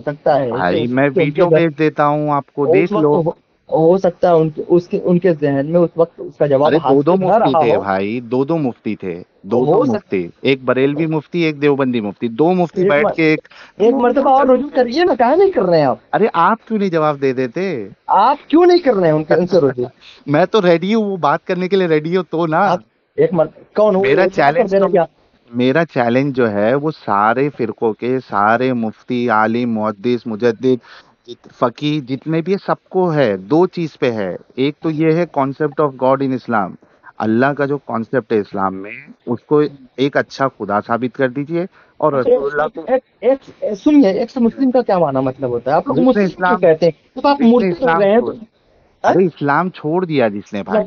Speaker 1: سکتا ہے
Speaker 2: بھائی میں
Speaker 1: کہ ان کے
Speaker 2: ویڈیو بھیج دیتا ہوں, آپ کو
Speaker 1: اس
Speaker 2: دیکھ
Speaker 1: وقت
Speaker 2: لو.
Speaker 1: ہو سکتا ہے ان کے ذہن میں اس وقت اس کا جواب
Speaker 2: ارے دو
Speaker 1: حاصل نہ
Speaker 2: مفتی
Speaker 1: رہا
Speaker 2: تھے
Speaker 1: ہو.
Speaker 2: بھائی, دو مفتی تھے, دو
Speaker 1: ہو سکتا
Speaker 2: مفتی, ایک بریلوی مفتی ایک دیوبندی مفتی, دو مفتی
Speaker 1: ایک
Speaker 2: بیٹھ کے ایک.
Speaker 1: ایک مرتبہ اور رجوع کریے نا, کہاں نہیں کر رہے ہیں آپ؟
Speaker 2: ارے آپ کیوں نہیں جواب دے دیتے؟
Speaker 1: آپ کیوں نہیں کر رہے ہیں ان سے رجوع؟
Speaker 2: میں تو ریڈی ہوں, وہ بات کرنے کے لیے ریڈی ہو تو نا.
Speaker 1: آپ کون ہو
Speaker 2: میرا
Speaker 1: اطلاع کر
Speaker 2: چیلنج
Speaker 1: دینا
Speaker 2: تو
Speaker 1: کیا؟
Speaker 2: میرا چیلنج جو ہے وہ سارے فرقوں کے سارے مفتی, عالم, محدث, مجدد, فقی جتنے بھی ہے سب کو ہے. دو چیز پہ ہے, ایک تو یہ ہے کانسیپٹ آف گاڈ ان اسلام, اللہ کا جو کانسیپٹ ہے اسلام میں اس کو ایک اچھا خدا ثابت کر دیجئے, اور رسول اللہ کو.
Speaker 1: سنیے, ایکس مسلم کا کیا معنی مطلب ہوتا ہے؟ آپ لوگ
Speaker 2: جس نے
Speaker 1: مسلم کیوں
Speaker 2: اسلام
Speaker 1: کہتے ہیں جب آپ
Speaker 2: جس نے
Speaker 1: مرتد ہو
Speaker 2: اسلام
Speaker 1: گئے ہیں
Speaker 2: چھوڑ
Speaker 1: تو؟
Speaker 2: ارے اسلام چھوڑ دیا جس نے بھائی.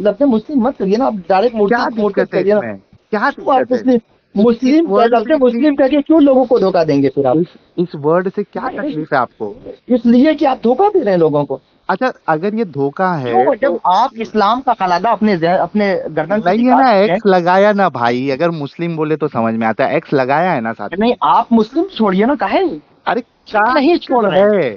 Speaker 1: لفظ مسلم مت کریے نا, آپ ڈائریکٹ
Speaker 2: کیا
Speaker 1: مرتد
Speaker 2: دقت ہے
Speaker 1: کریے
Speaker 2: اس
Speaker 1: نا.
Speaker 2: میں؟ کیا
Speaker 1: کیوں آپ
Speaker 2: دقت ہے اس
Speaker 1: مسلم
Speaker 2: ورڈ
Speaker 1: لفظ
Speaker 2: سے اتنی,
Speaker 1: مسلم کہہ کے کیوں لوگوں کو دھوکہ دیں گے پھر آپ؟
Speaker 2: اس ورڈ سے کیا تکلیف ہے آپ کو؟
Speaker 1: اس لیے کہ آپ دھوکہ دے رہے ہیں لوگوں کو.
Speaker 2: اچھا اگر یہ دھوکہ ہے
Speaker 1: کیوں جب
Speaker 2: تو
Speaker 1: آپ اسلام کا قلعہ اپنے گردن سے
Speaker 2: نہیں ہے
Speaker 1: نکال
Speaker 2: نا,
Speaker 1: چکے ہیں.
Speaker 2: ایکس لگایا نا بھائی, اگر مسلم بولے تو سمجھ میں آتا ہے, ایکس لگایا ہے نا ساتھ میں.
Speaker 1: نہیں, آپ مسلم چھوڑیے نا, کہے
Speaker 2: ارے
Speaker 1: کیوں
Speaker 2: کیا
Speaker 1: نہیں چھوڑ
Speaker 2: دقت
Speaker 1: رہے ہیں؟
Speaker 2: ہے؟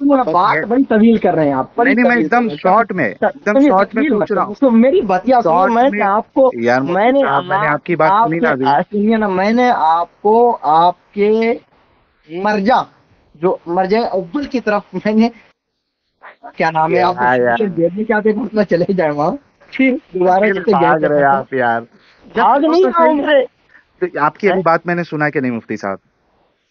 Speaker 1: بات بڑی طویل کر رہے ہیں آپ.
Speaker 2: نہیں میں ایک دم شارٹ میں پوچھ رہا ہوں.
Speaker 1: تو میری باتیا میں نے آپ کو میں نے
Speaker 2: آپ کی بات سنی نا ابھی.
Speaker 1: سنیے نا, میں نے آپ کو آپ کے مرجع اول کی طرف میں نے کیا نام ہے آپ دیکھنے کے آتے مسئلہ چلے جائے وہاں پھر دوبارہ
Speaker 2: آپ یار
Speaker 1: آگ نہیں.
Speaker 2: آپ کی ابھی بات میں نے سنا کہ نہیں مفتی صاحب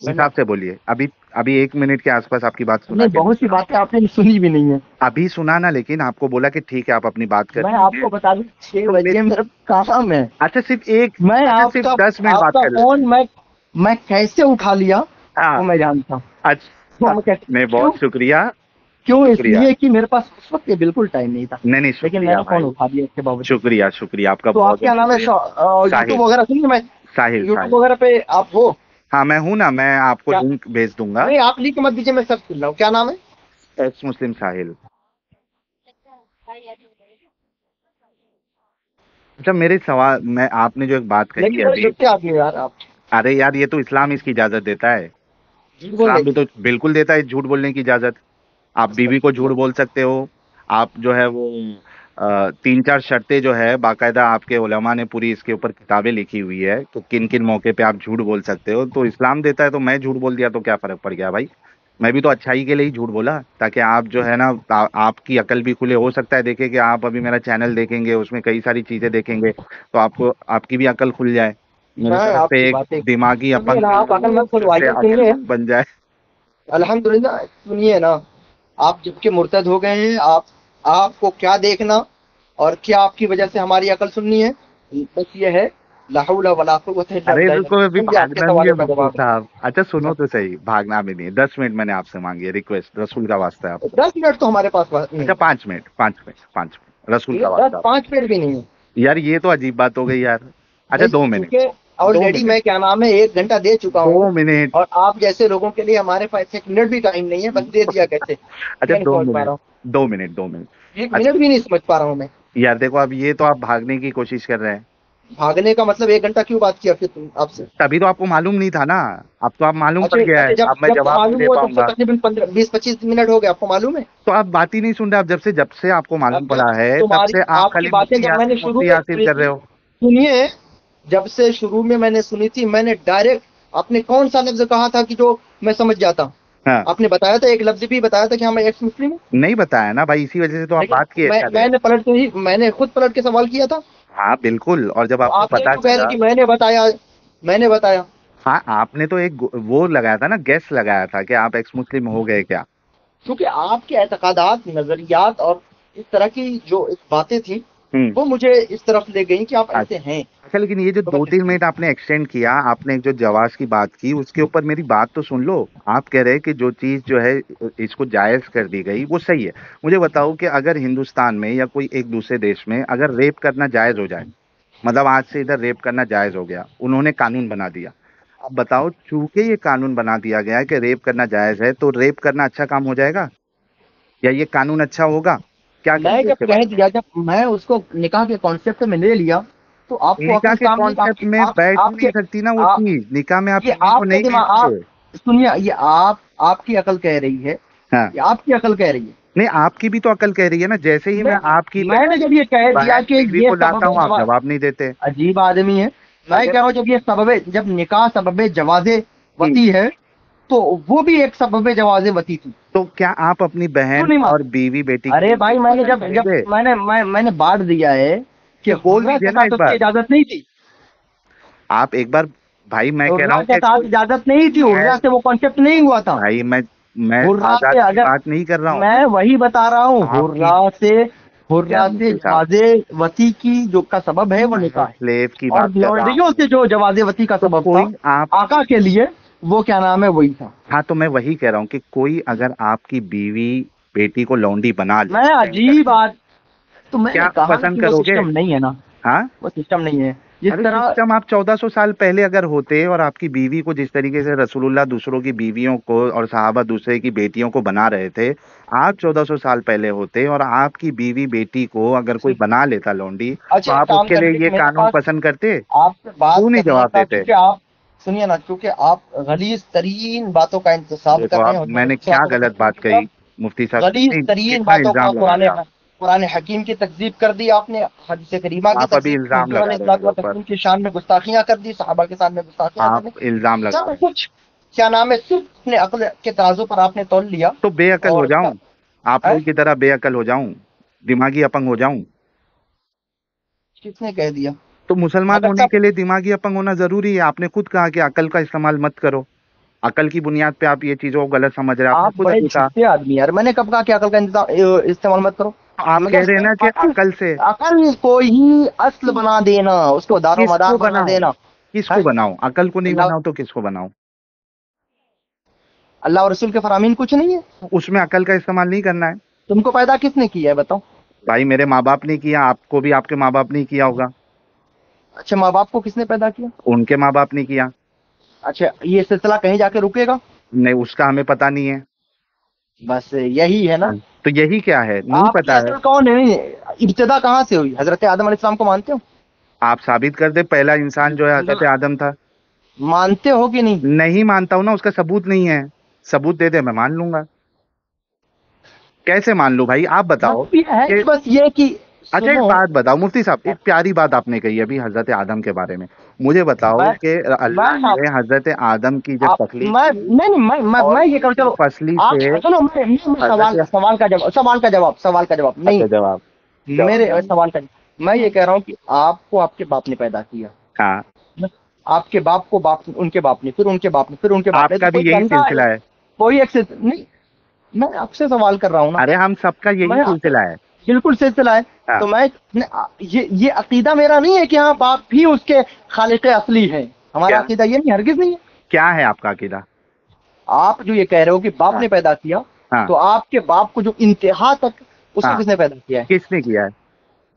Speaker 2: حساب سے بولیے. ابھی 1 منٹ کے آس پاس آپ کی بات سنا.
Speaker 1: بہت سی باتیں آپ نے سنی بھی نہیں ہے
Speaker 2: ابھی سنا نا, لیکن آپ کو بولا کہ ٹھیک ہے آپ اپنی بات کریں.
Speaker 1: میں آپ کو بتا دوں 6 بجے میرا کام ہے.
Speaker 2: اچھا صرف ایک
Speaker 1: میں آپ
Speaker 2: صرف
Speaker 1: کا
Speaker 2: 10 منٹ بات کر لیں.
Speaker 1: فون میں کیسے اٹھا لیا وہ میں جانتا ہوں.
Speaker 2: اچھا میں بہت شکریہ.
Speaker 1: کیوں؟ اس لیے کہ میرے پاس اس وقت بالکل ٹائم نہیں تھا.
Speaker 2: نہیں
Speaker 1: لیکن میں نے فون اٹھا دیا اس کے باوجود.
Speaker 2: شکریہ آپ کا.
Speaker 1: تو آپ کیا نام ہے یوٹیوب وغیرہ سنیے, میں
Speaker 2: ساحل
Speaker 1: یوٹیوب وغیرہ پہ آپ ہو؟
Speaker 2: ہاں میں ہوں نا, میں آپ کو لنک بھیج دوں گا.
Speaker 1: نہیں آپ لنک مت دیجیے, میں سب سن رہا ہوں. کیا نام ہے؟
Speaker 2: ایکس مسلم ساحل. اچھا میرے سوال میں آپ نے جو ایک بات کہی
Speaker 1: ابھی یار آپ,
Speaker 2: ارے یار یہ تو اسلام اس کی اجازت دیتا ہے. اسلام بھی تو بالکل دیتا ہے جھوٹ بولنے کی اجازت. آپ بیوی کو جھوٹ بول سکتے ہو. آپ جو ہے وہ 3-4 شرطیں جو ہے باقاعدہ آپ کے علماء نے پوری اس کے اوپر کتابیں لکھی ہوئی ہے تو کن کن موقع پہ آپ جھوٹ بول سکتے ہو. تو اسلام دیتا ہے تو میں جھوٹ بول دیا تو کیا فرق پڑ گیا بھائی. میں بھی تو اچھائی کے لیے ہی جھوٹ بولا تاکہ آپ جو ہے نا آپ کی عقل بھی کھلے. ہو سکتا ہے دیکھیں کہ آپ ابھی میرا چینل دیکھیں گے, اس میں کئی ساری چیزیں دیکھیں گے تو آپ کی بھی عقل کھل جائے, میری طرف سے ایک دماغی بن جائے.
Speaker 1: الحمدللہ. سنیے نا, آپ جب کہ مرتد ہو گئے ہیں, آپ کو کیا دیکھنا اور کیا آپ کی وجہ سے ہماری عقل سننی ہے, بس یہ ہے لا حول ولا قوت الا باللہ.
Speaker 2: اچھا سنو تو صحیح, بھاگنا بھی نہیں. 10 منٹ میں نے آپ سے مانگی ہے, ریکویسٹ رسول کا واسطہ ہے آپ.
Speaker 1: 10 منٹ تو ہمارے پاس
Speaker 2: اچھا 5 منٹ رسول کا واسطہ.
Speaker 1: 5 منٹ بھی نہیں ہے
Speaker 2: یار, یہ تو عجیب بات ہو گئی یار. اچھا 2 منٹ
Speaker 1: آلریڈی میں کیا نام ہے 1 گھنٹہ دے چکا ہوں.
Speaker 2: 2 منٹ
Speaker 1: اور آپ جیسے لوگوں کے لیے ہمارے پاس 1 منٹ بھی ٹائم نہیں ہے, بس دے دیا کیسے.
Speaker 2: اچھا 2 منٹ
Speaker 1: 1 منٹ بھی نہیں سمجھ پا رہا ہوں میں
Speaker 2: یار. دیکھو اب یہ تو آپ بھاگنے کی کوشش کر رہے ہیں.
Speaker 1: بھاگنے کا مطلب 1 گھنٹہ کیوں بات کیا پھر آپ سے؟
Speaker 2: تبھی تو آپ کو معلوم نہیں تھا نا, اب تو آپ معلوم پڑ گیا ہے. اب میں جواب نہیں دے پاؤں گا.
Speaker 1: تقریباً 20-25 منٹ ہو گئے, آپ کو معلوم ہے.
Speaker 2: تو آپ بات ہی نہیں سن رہے. اب جب سے آپ کو معلوم پڑا ہے تب سے آپ خالی
Speaker 1: باتیں جب میں نے شروع
Speaker 2: حاصل کر رہے ہو.
Speaker 1: سنیے, جب سے شروع میں نے سنی تھی, میں نے ڈائریکٹ آپ نے کون سا لفظ کہا تھا کہ جو میں سمجھ جاتا ہوں؟ آپ نے بتایا تھا, ایک لفظ بھی بتایا تھا کہ ہم ایکس مسلم ہیں.
Speaker 2: نہیں بتایا نا بھائی, اسی وجہ سے تو آپ بات کیے.
Speaker 1: میں نے خود پلٹ کے سوال کیا تھا.
Speaker 2: ہاں بالکل. اور جب آپ کو پتا
Speaker 1: چلا کہ میں نے بتایا.
Speaker 2: ہاں آپ نے تو ایک وہ لگایا تھا نا, گیس لگایا تھا کہ آپ ایکس مسلم ہو گئے کیا.
Speaker 1: کیونکہ آپ کے اعتقادات, نظریات اور اس طرح کی جو باتیں تھیں وہ مجھے اس طرف لے گئی کہ آپ ایسے ہیں.
Speaker 2: اچھا لیکن یہ جو 2-3 منٹ آپ نے ایکسٹینڈ کیا, آپ نے جو جواز کی بات کی اس کے اوپر میری بات تو سن لو. آپ کہہ رہے کہ جو چیز جو ہے اس کو جائز کر دی گئی وہ صحیح ہے. مجھے بتاؤ کہ اگر ہندوستان میں یا کوئی ایک دوسرے دیش میں اگر ریپ کرنا جائز ہو جائے, مطلب آج سے ادھر ریپ کرنا جائز ہو گیا, انہوں نے قانون بنا دیا. اب بتاؤ, چونکہ یہ قانون بنا دیا گیا ہے کہ ریپ کرنا جائز ہے, تو ریپ کرنا اچھا کام ہو جائے گا یا یہ قانون اچھا ہوگا؟ کیا
Speaker 1: میں جب کہہ دیا, جب میں اس کو نکاح کے کانسیپٹ میں لے لیا تو آپ کو
Speaker 2: نکاح کے کانسیپٹ میں بیٹھ نہیں سکتی نا وہ چیز. نکاح میں آپ
Speaker 1: سنیے, یہ آپ کی عقل کہہ رہی ہے, آپ کی عقل کہہ رہی ہے.
Speaker 2: نہیں, آپ کی بھی تو عقل کہہ رہی ہے نا. جیسے ہی میں آپ کی
Speaker 1: میں نے جب یہ کہہ دیا کہ یہ
Speaker 2: لاتا ہوں, آپ جواب نہیں دیتے.
Speaker 1: عجیب آدمی ہے. میں کہہ رہا ہوں جب یہ جب نکاح سبب جواز وطی ہے تو وہ بھی ایک سبب جواز وطی تھی.
Speaker 2: تو کیا آپ اپنی بہن اور بیوی بیٹی,
Speaker 1: ارے بھائی میں نے جب میں نے بانٹ دیا ہے کہ اجازت نہیں تھی.
Speaker 2: آپ ایک بار بھائی, میں کہہ رہا ہوں
Speaker 1: کہ اجازت نہیں تھی, سے وہ کانسیپٹ نہیں ہوا تھا
Speaker 2: بھائی. میں بات نہیں کر رہا ہوں,
Speaker 1: میں وہی بتا رہا ہوں. جواز وطی کی جو کا سبب ہے وہ نکاح ہے, اور لوڈیوں سے جو جواز وطی کا سبب تھا آقا کے لیے وہ کیا نام ہے وہی تھا.
Speaker 2: ہاں تو میں وہی کہہ رہا ہوں کہ کوئی اگر آپ کی بیوی بیٹی کو لونڈی بنا لے,
Speaker 1: میں عجیب بات تو میں
Speaker 2: کیا پسند کرو گے؟
Speaker 1: سسٹم نہیں ہے نا.
Speaker 2: ہاں وہ
Speaker 1: سسٹم نہیں ہے. جس طرح
Speaker 2: سسٹم آپ 1400 سال پہلے اگر ہوتے اور آپ کی بیوی کو جس طریقے سے رسول اللہ دوسروں کی بیویوں کو اور صحابہ دوسرے کی بیٹیوں کو بنا رہے تھے, آپ 1400 سال پہلے ہوتے اور آپ کی بیوی بیٹی کو اگر کوئی بنا لیتا لونڈی, تو آپ اس کے لیے یہ قانون پسند کرتے؟
Speaker 1: آپ سے بات
Speaker 2: کیوں نہیں جواب دیتے؟
Speaker 1: آپ سنیے نا, کیونکہ آپ غلیظ ترین باتوں کا انتصاب کر رہے ہیں.
Speaker 2: میں نے کیا غلط بات کہی؟ مفتی صاحب
Speaker 1: غلیظ ترین
Speaker 2: کتنا
Speaker 1: باتوں کا
Speaker 2: الزام لگا رہے ہیں آپ؟
Speaker 1: قرآن حکیم کی تکذیب کر دی آپ نے، حدیث کریمہ کی
Speaker 2: آپ ابھی
Speaker 1: تکذیب،
Speaker 2: الزام
Speaker 1: حضور
Speaker 2: لگا
Speaker 1: علیہ
Speaker 2: رہے ہیں میرے
Speaker 1: الصلوۃ
Speaker 2: اوپر،
Speaker 1: والتسلیم کی شان میں گستاخیاں کر دی، صحابہ کے سامنے گستاخیاں کر دی،
Speaker 2: آپ الزام لگا رہے
Speaker 1: سب
Speaker 2: ہیں.
Speaker 1: کچھ کیا نام ہے صرف اپنے عقل کے ترازو پر آپ نے تول لیا.
Speaker 2: تو بے عقل ہو
Speaker 1: اور
Speaker 2: جاؤں، آپ لوگ کی طرح بے عقل ہو جاؤں، دماغی اپنگ ہو جاؤں؟
Speaker 1: کس نے کہہ دیا؟
Speaker 2: تو مسلمان
Speaker 1: اگر
Speaker 2: ہونے
Speaker 1: سب
Speaker 2: کے لیے دماغی اپنگ ہونا ضروری ہے. آپ نے خود کہا کہ عقل کا استعمال مت کرو، عقل کی بنیاد پہ آپ یہ چیزوں کو غلط سمجھ رہے ہیں. آپ نے
Speaker 1: آپ
Speaker 2: خود
Speaker 1: بڑے
Speaker 2: ابھی کہا.
Speaker 1: جھوٹے آدمی یار، میں نے کب کہا کہ عقل کا استعمال مت کرو؟
Speaker 2: آپ کہہ رہے ہیں نا کہ عقل سے.
Speaker 1: عقل کو ہی اصل بنا دینا، اس کو دار و
Speaker 2: کس
Speaker 1: مدار
Speaker 2: کو
Speaker 1: بنا
Speaker 2: بناؤں؟
Speaker 1: دینا.
Speaker 2: کس
Speaker 1: ہے؟
Speaker 2: کو بناؤں؟ عقل کو نہیں
Speaker 1: اللہ
Speaker 2: بناؤ تو کس کو بناؤں؟
Speaker 1: اللہ اور رسول کے فرامین کچھ نہیں ہے.
Speaker 2: اس میں عقل کا استعمال نہیں کرنا ہے.
Speaker 1: تم کو پیدا کس نے کیا ہے بتاؤ؟
Speaker 2: بھائی میرے ماں باپ نے کیا، آپ کو بھی آپ کے ماں باپ نے کیا ہوگا.
Speaker 1: اچھا، ماں باپ کو کس نے پیدا کیا؟
Speaker 2: ان کے ماں باپ نے کیا.
Speaker 1: اچھا، یہ سلسلہ کہیں جا کے رکے گا؟
Speaker 2: نہیں، اس کا ہمیں پتہ نہیں ہے.
Speaker 1: بس یہی ہے نا.
Speaker 2: تو یہی کیا ہے، نہیں
Speaker 1: آپ کی
Speaker 2: پتا ہے.
Speaker 1: اصل کون ہے؟ ابتدا کہاں سے ہوئی؟ حضرت آدم علیہ السلام کو مانتے ہو؟
Speaker 2: آپ ثابت کر دیں پہلا انسان جو ہے حضرت آدم تھا.
Speaker 1: مانتے ہو کہ نہیں؟
Speaker 2: نہیں مانتا ہوں نا، اس کا ثبوت نہیں ہے. ثبوت دے دے میں مان لوں گا. کیسے مان لوں بھائی، آپ بتاؤ
Speaker 1: ہے
Speaker 2: کہ.
Speaker 1: بس یہ کہ
Speaker 2: اچھا ایک
Speaker 1: سنو.
Speaker 2: بات بتاؤ مفتی صاحب، ایک پیاری بات آپ نے کہی ابھی حضرت آدم کے بارے میں. مجھے بتاؤ
Speaker 1: میں
Speaker 2: کہ اللہ
Speaker 1: میں
Speaker 2: نے حضرت آدم کی جب تخلیق
Speaker 1: میں
Speaker 2: کی
Speaker 1: نہیں نہیں
Speaker 2: اور
Speaker 1: میں یہ کروں. چلو
Speaker 2: فصلی
Speaker 1: آپ
Speaker 2: سے.
Speaker 1: سنو، میں
Speaker 2: حضرت.
Speaker 1: سوال کا جواب نہیں.
Speaker 2: اچھا جواب.
Speaker 1: میرے سوال کا میں یہ کہہ رہا ہوں کہ آپ کو آپ کے باپ نے پیدا کیا.
Speaker 2: ہاں،
Speaker 1: آپ کے باپ کو ان کے باپ نے، پھر ان کے باپ نے، پھر ان کے باپ نے.
Speaker 2: آپ
Speaker 1: تو
Speaker 2: کا بھی
Speaker 1: کوئی
Speaker 2: یہی
Speaker 1: بندہ
Speaker 2: سلسلہ ہے.
Speaker 1: کوئی ایک نہیں. میں آپ سے سوال کر رہا ہوں نا.
Speaker 2: ارے ہم سب کا یہی
Speaker 1: میں
Speaker 2: سلسلہ ہے.
Speaker 1: بالکل سلسلہ ہے.
Speaker 2: ہاں.
Speaker 1: تو میں یہ عقیدہ میرا نہیں ہے کہ ہاں باپ بھی اس کے خالق اصلی ہے. ہمارا
Speaker 2: کیا
Speaker 1: عقیدہ یہ نہیں، ہرگز نہیں ہے.
Speaker 2: کیا ہے آپ کا عقیدہ؟
Speaker 1: آپ جو یہ کہہ رہے ہو کہ باپ
Speaker 2: ہاں.
Speaker 1: نے پیدا کیا،
Speaker 2: ہاں.
Speaker 1: تو آپ کے باپ کو جو انتہا تک، اس کو
Speaker 2: ہاں.
Speaker 1: کس نے پیدا کیا ہے؟
Speaker 2: کس نے کیا ہے؟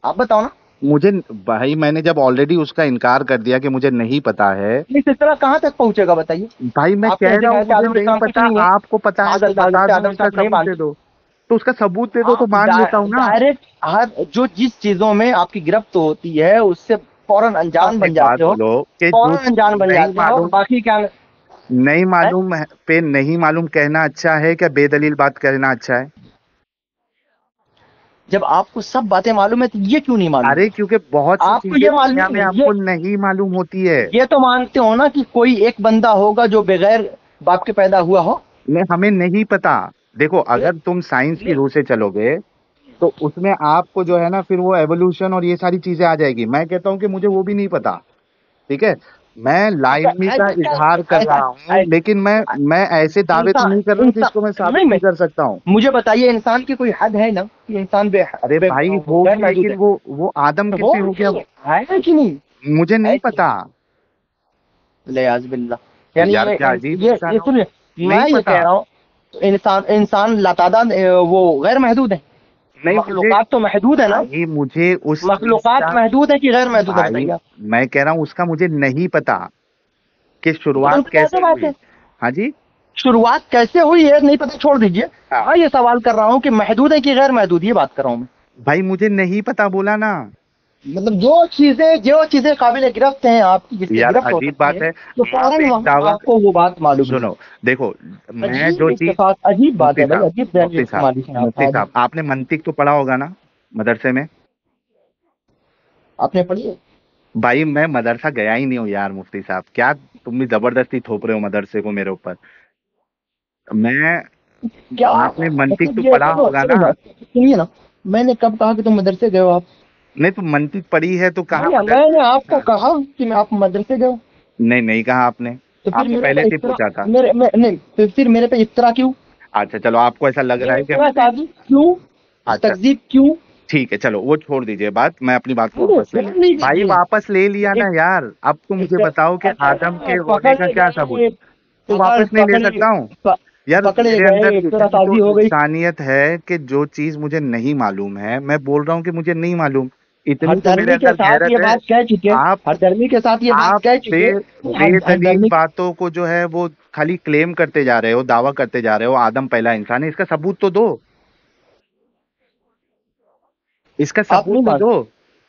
Speaker 1: آپ بتاؤ نا.
Speaker 2: مجھے بھائی میں نے جب آلریڈی اس کا انکار کر دیا کہ مجھے نہیں پتا ہے.
Speaker 1: یہ سلسلہ کہاں تک پہنچے گا بتائیے؟
Speaker 2: بھائی میں
Speaker 1: آپ کے
Speaker 2: کہہ رہا ہوں
Speaker 1: حضرت
Speaker 2: مجھے
Speaker 1: آدم علیہ
Speaker 2: نہیں
Speaker 1: السلام کچھ
Speaker 2: پتا،
Speaker 1: نہیں ہے.
Speaker 2: آپ کو پتا ہے تو
Speaker 1: حضرت
Speaker 2: بتا
Speaker 1: آدم
Speaker 2: دو،
Speaker 1: علیہ
Speaker 2: اس کا
Speaker 1: السلام نہیں
Speaker 2: ثبوت دے
Speaker 1: مانتے.
Speaker 2: دو. تو اس کا ثبوت دے دو تو مان لیتا ہوں نا.
Speaker 1: ڈائریکٹ جو جس چیزوں میں آپ کی گرفت ہوتی ہے اس سے فوراً انجان بن
Speaker 2: ایک بات
Speaker 1: جاتے ہو.
Speaker 2: بولو کہ جو
Speaker 1: فوراً انجان بن
Speaker 2: نہیں
Speaker 1: جاتے ہو.
Speaker 2: معلوم،
Speaker 1: باقی کیا
Speaker 2: نہیں
Speaker 1: ہے؟
Speaker 2: معلوم پہ نہیں معلوم کہنا اچھا ہے کیا بے دلیل بات کہنا اچھا ہے؟
Speaker 1: جب آپ کو سب باتیں معلوم ہے تو یہ کیوں نہیں معلوم؟
Speaker 2: ارے کیونکہ بہت سی
Speaker 1: آپ کو
Speaker 2: چیزیں
Speaker 1: یہ
Speaker 2: دنیا
Speaker 1: معلوم
Speaker 2: میں آپ کو نہیں معلوم ہوتی ہے.
Speaker 1: یہ تو مانتے ہو نا کہ کوئی ایک بندہ ہوگا جو بغیر باپ کے پیدا ہوا ہو؟
Speaker 2: ہمیں نہیں پتا. دیکھو اگر تم سائنس کی روح سے چلو گے تو اس میں آپ کو جو ہے نا پھر وہ ایوولوشن اور یہ ساری چیزیں آ جائے گی. میں کہتا ہوں کہ مجھے وہ بھی نہیں پتا. ٹھیک ہے، میں لا علمی کا اظہار کر رہا ہوں، لیکن میں ایسے دعوے تو نہیں کر رہا ہوں جس کو میں ثابت نہیں کر سکتا ہوں.
Speaker 1: مجھے بتائیے، انسان کی کوئی حد ہے نا کہ انسان
Speaker 2: ارے بھائی
Speaker 1: غیر
Speaker 2: ہوگی،
Speaker 1: محدود
Speaker 2: لیکن وہ آدم
Speaker 1: ہے؟
Speaker 2: کیسے ہو گیا
Speaker 1: ہے کہ نہیں؟
Speaker 2: مجھے نہیں پتا.
Speaker 1: لیاذ باللہ. یعنی
Speaker 2: یار کیا عجیب انسان
Speaker 1: یہ
Speaker 2: ہو.
Speaker 1: سنیے،
Speaker 2: نہیں
Speaker 1: میں یہ
Speaker 2: پتا.
Speaker 1: کہہ رہا ہوں انسان لاتعداد وہ غیر محدود ہے.
Speaker 2: نہیں مجھے
Speaker 1: مخلوقات تو محدود ہے نا.
Speaker 2: بھائی مجھے اس چیز
Speaker 1: مخلوقات
Speaker 2: کا.
Speaker 1: محدود ہے کہ غیر محدود ہے
Speaker 2: بھائی
Speaker 1: بتائیے آپ.
Speaker 2: میں کہہ رہا ہوں اس کا مجھے نہیں پتا کہ
Speaker 1: تو
Speaker 2: شروعات
Speaker 1: کیسے
Speaker 2: کیسے
Speaker 1: بات
Speaker 2: ہوئی.
Speaker 1: ہے؟
Speaker 2: ہاں جی.
Speaker 1: شروعات کیسے ہوئی ہے نہیں پتا، چھوڑ دیجئے.
Speaker 2: ہاں
Speaker 1: میں یہ سوال کر رہا ہوں کہ محدود ہے کہ غیر محدود، یہ بات کر رہا ہوں میں.
Speaker 2: بھائی مجھے نہیں پتا بولا نا.
Speaker 1: مطلب جو چیزیں قابل گرفت ہیں آپ کی، جس کی
Speaker 2: یار
Speaker 1: گرفت ہو
Speaker 2: عجیب
Speaker 1: سکتی
Speaker 2: بات
Speaker 1: ہے،
Speaker 2: ہے.
Speaker 1: تو
Speaker 2: آپ
Speaker 1: فوراً
Speaker 2: ایک
Speaker 1: وہاں
Speaker 2: دعویٰ.
Speaker 1: آپ کو وہ بات معلوم نہیں.
Speaker 2: سنو دیکھو، میں
Speaker 1: عجیب
Speaker 2: جو چیز.
Speaker 1: اتفاق، عجیب بات
Speaker 2: مفتی
Speaker 1: ہے بھائی،
Speaker 2: صاحب
Speaker 1: عجیب ذہنی
Speaker 2: مفتی صاحب
Speaker 1: استعمالی ہیں
Speaker 2: مفتی
Speaker 1: آپ.
Speaker 2: صاحب آپ نے منطق تو پڑھا ہوگا نا مدرسے میں.
Speaker 1: آپ نے پڑھی ہے؟
Speaker 2: بھائی میں مدرسہ گیا ہی نہیں ہوں یار مفتی صاحب. کیا تم بھی زبردستی تھوپ رہے ہو مدرسے کو میرے اوپر. میں
Speaker 1: کیا
Speaker 2: آپ نے منطق
Speaker 1: مطلب
Speaker 2: تو
Speaker 1: یہ
Speaker 2: پڑھا ہوگا نا.
Speaker 1: سنیے نا، میں نے کب کہا کہ تم مدرسے گئے ہو آپ؟
Speaker 2: نہیں تو منطق پڑھی ہے تو کہاں
Speaker 1: میں نے آپ کو کہا کہ آپ مدرسے گئے ہو؟
Speaker 2: نہیں کہا آپ نے.
Speaker 1: تو
Speaker 2: آپ
Speaker 1: پھر
Speaker 2: نے
Speaker 1: میرے
Speaker 2: پہلے
Speaker 1: پہ
Speaker 2: سے پوچھا تھا.
Speaker 1: نہیں پھر میرے پہ افطرا کیوں؟
Speaker 2: اچھا چلو آپ کو ایسا لگ رہا ہے کہ
Speaker 1: کیوں؟
Speaker 2: اچھا
Speaker 1: تکذیب کیوں؟
Speaker 2: ٹھیک ہے چلو وہ چھوڑ دیجئے بات. میں اپنی بات کو واپس لے لوں. بھائی واپس لے لیا نا یار. اب تو مجھے بتاؤ کہ آدم کے ہونے کا کیا ثبوت. تو واپس نہیں لے سکتا ہوں یار.
Speaker 1: پکڑے
Speaker 2: میرے
Speaker 1: گئے،
Speaker 2: اندر
Speaker 1: افطرا
Speaker 2: اتنی تو
Speaker 1: سازی ہو گئی.
Speaker 2: انسانیت ہے کہ جو چیز مجھے نہیں معلوم ہے میں بول رہا ہوں کہ مجھے نہیں معلوم.
Speaker 1: ہر
Speaker 2: اتنی تو میرے
Speaker 1: دھرمی کے
Speaker 2: اندر
Speaker 1: ساتھ یہ
Speaker 2: غیرت ہے.
Speaker 1: بات کہہ چکے،
Speaker 2: آپ
Speaker 1: ہر دھرمی کے ساتھ یہ بات
Speaker 2: آپ
Speaker 1: کہہ
Speaker 2: بے
Speaker 1: چکے.
Speaker 2: بے
Speaker 1: ہر
Speaker 2: دلیل
Speaker 1: دھرمی
Speaker 2: باتوں کو جو ہے وہ خالی کلیم کرتے جا رہے ہو، دعویٰ کرتے جا رہے ہو آدم پہلا انسان ہے. اس کا ثبوت تو دو. اس کا
Speaker 1: آپ
Speaker 2: ثبوت
Speaker 1: نہیں
Speaker 2: تو
Speaker 1: مانتے.
Speaker 2: دو.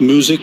Speaker 3: Music.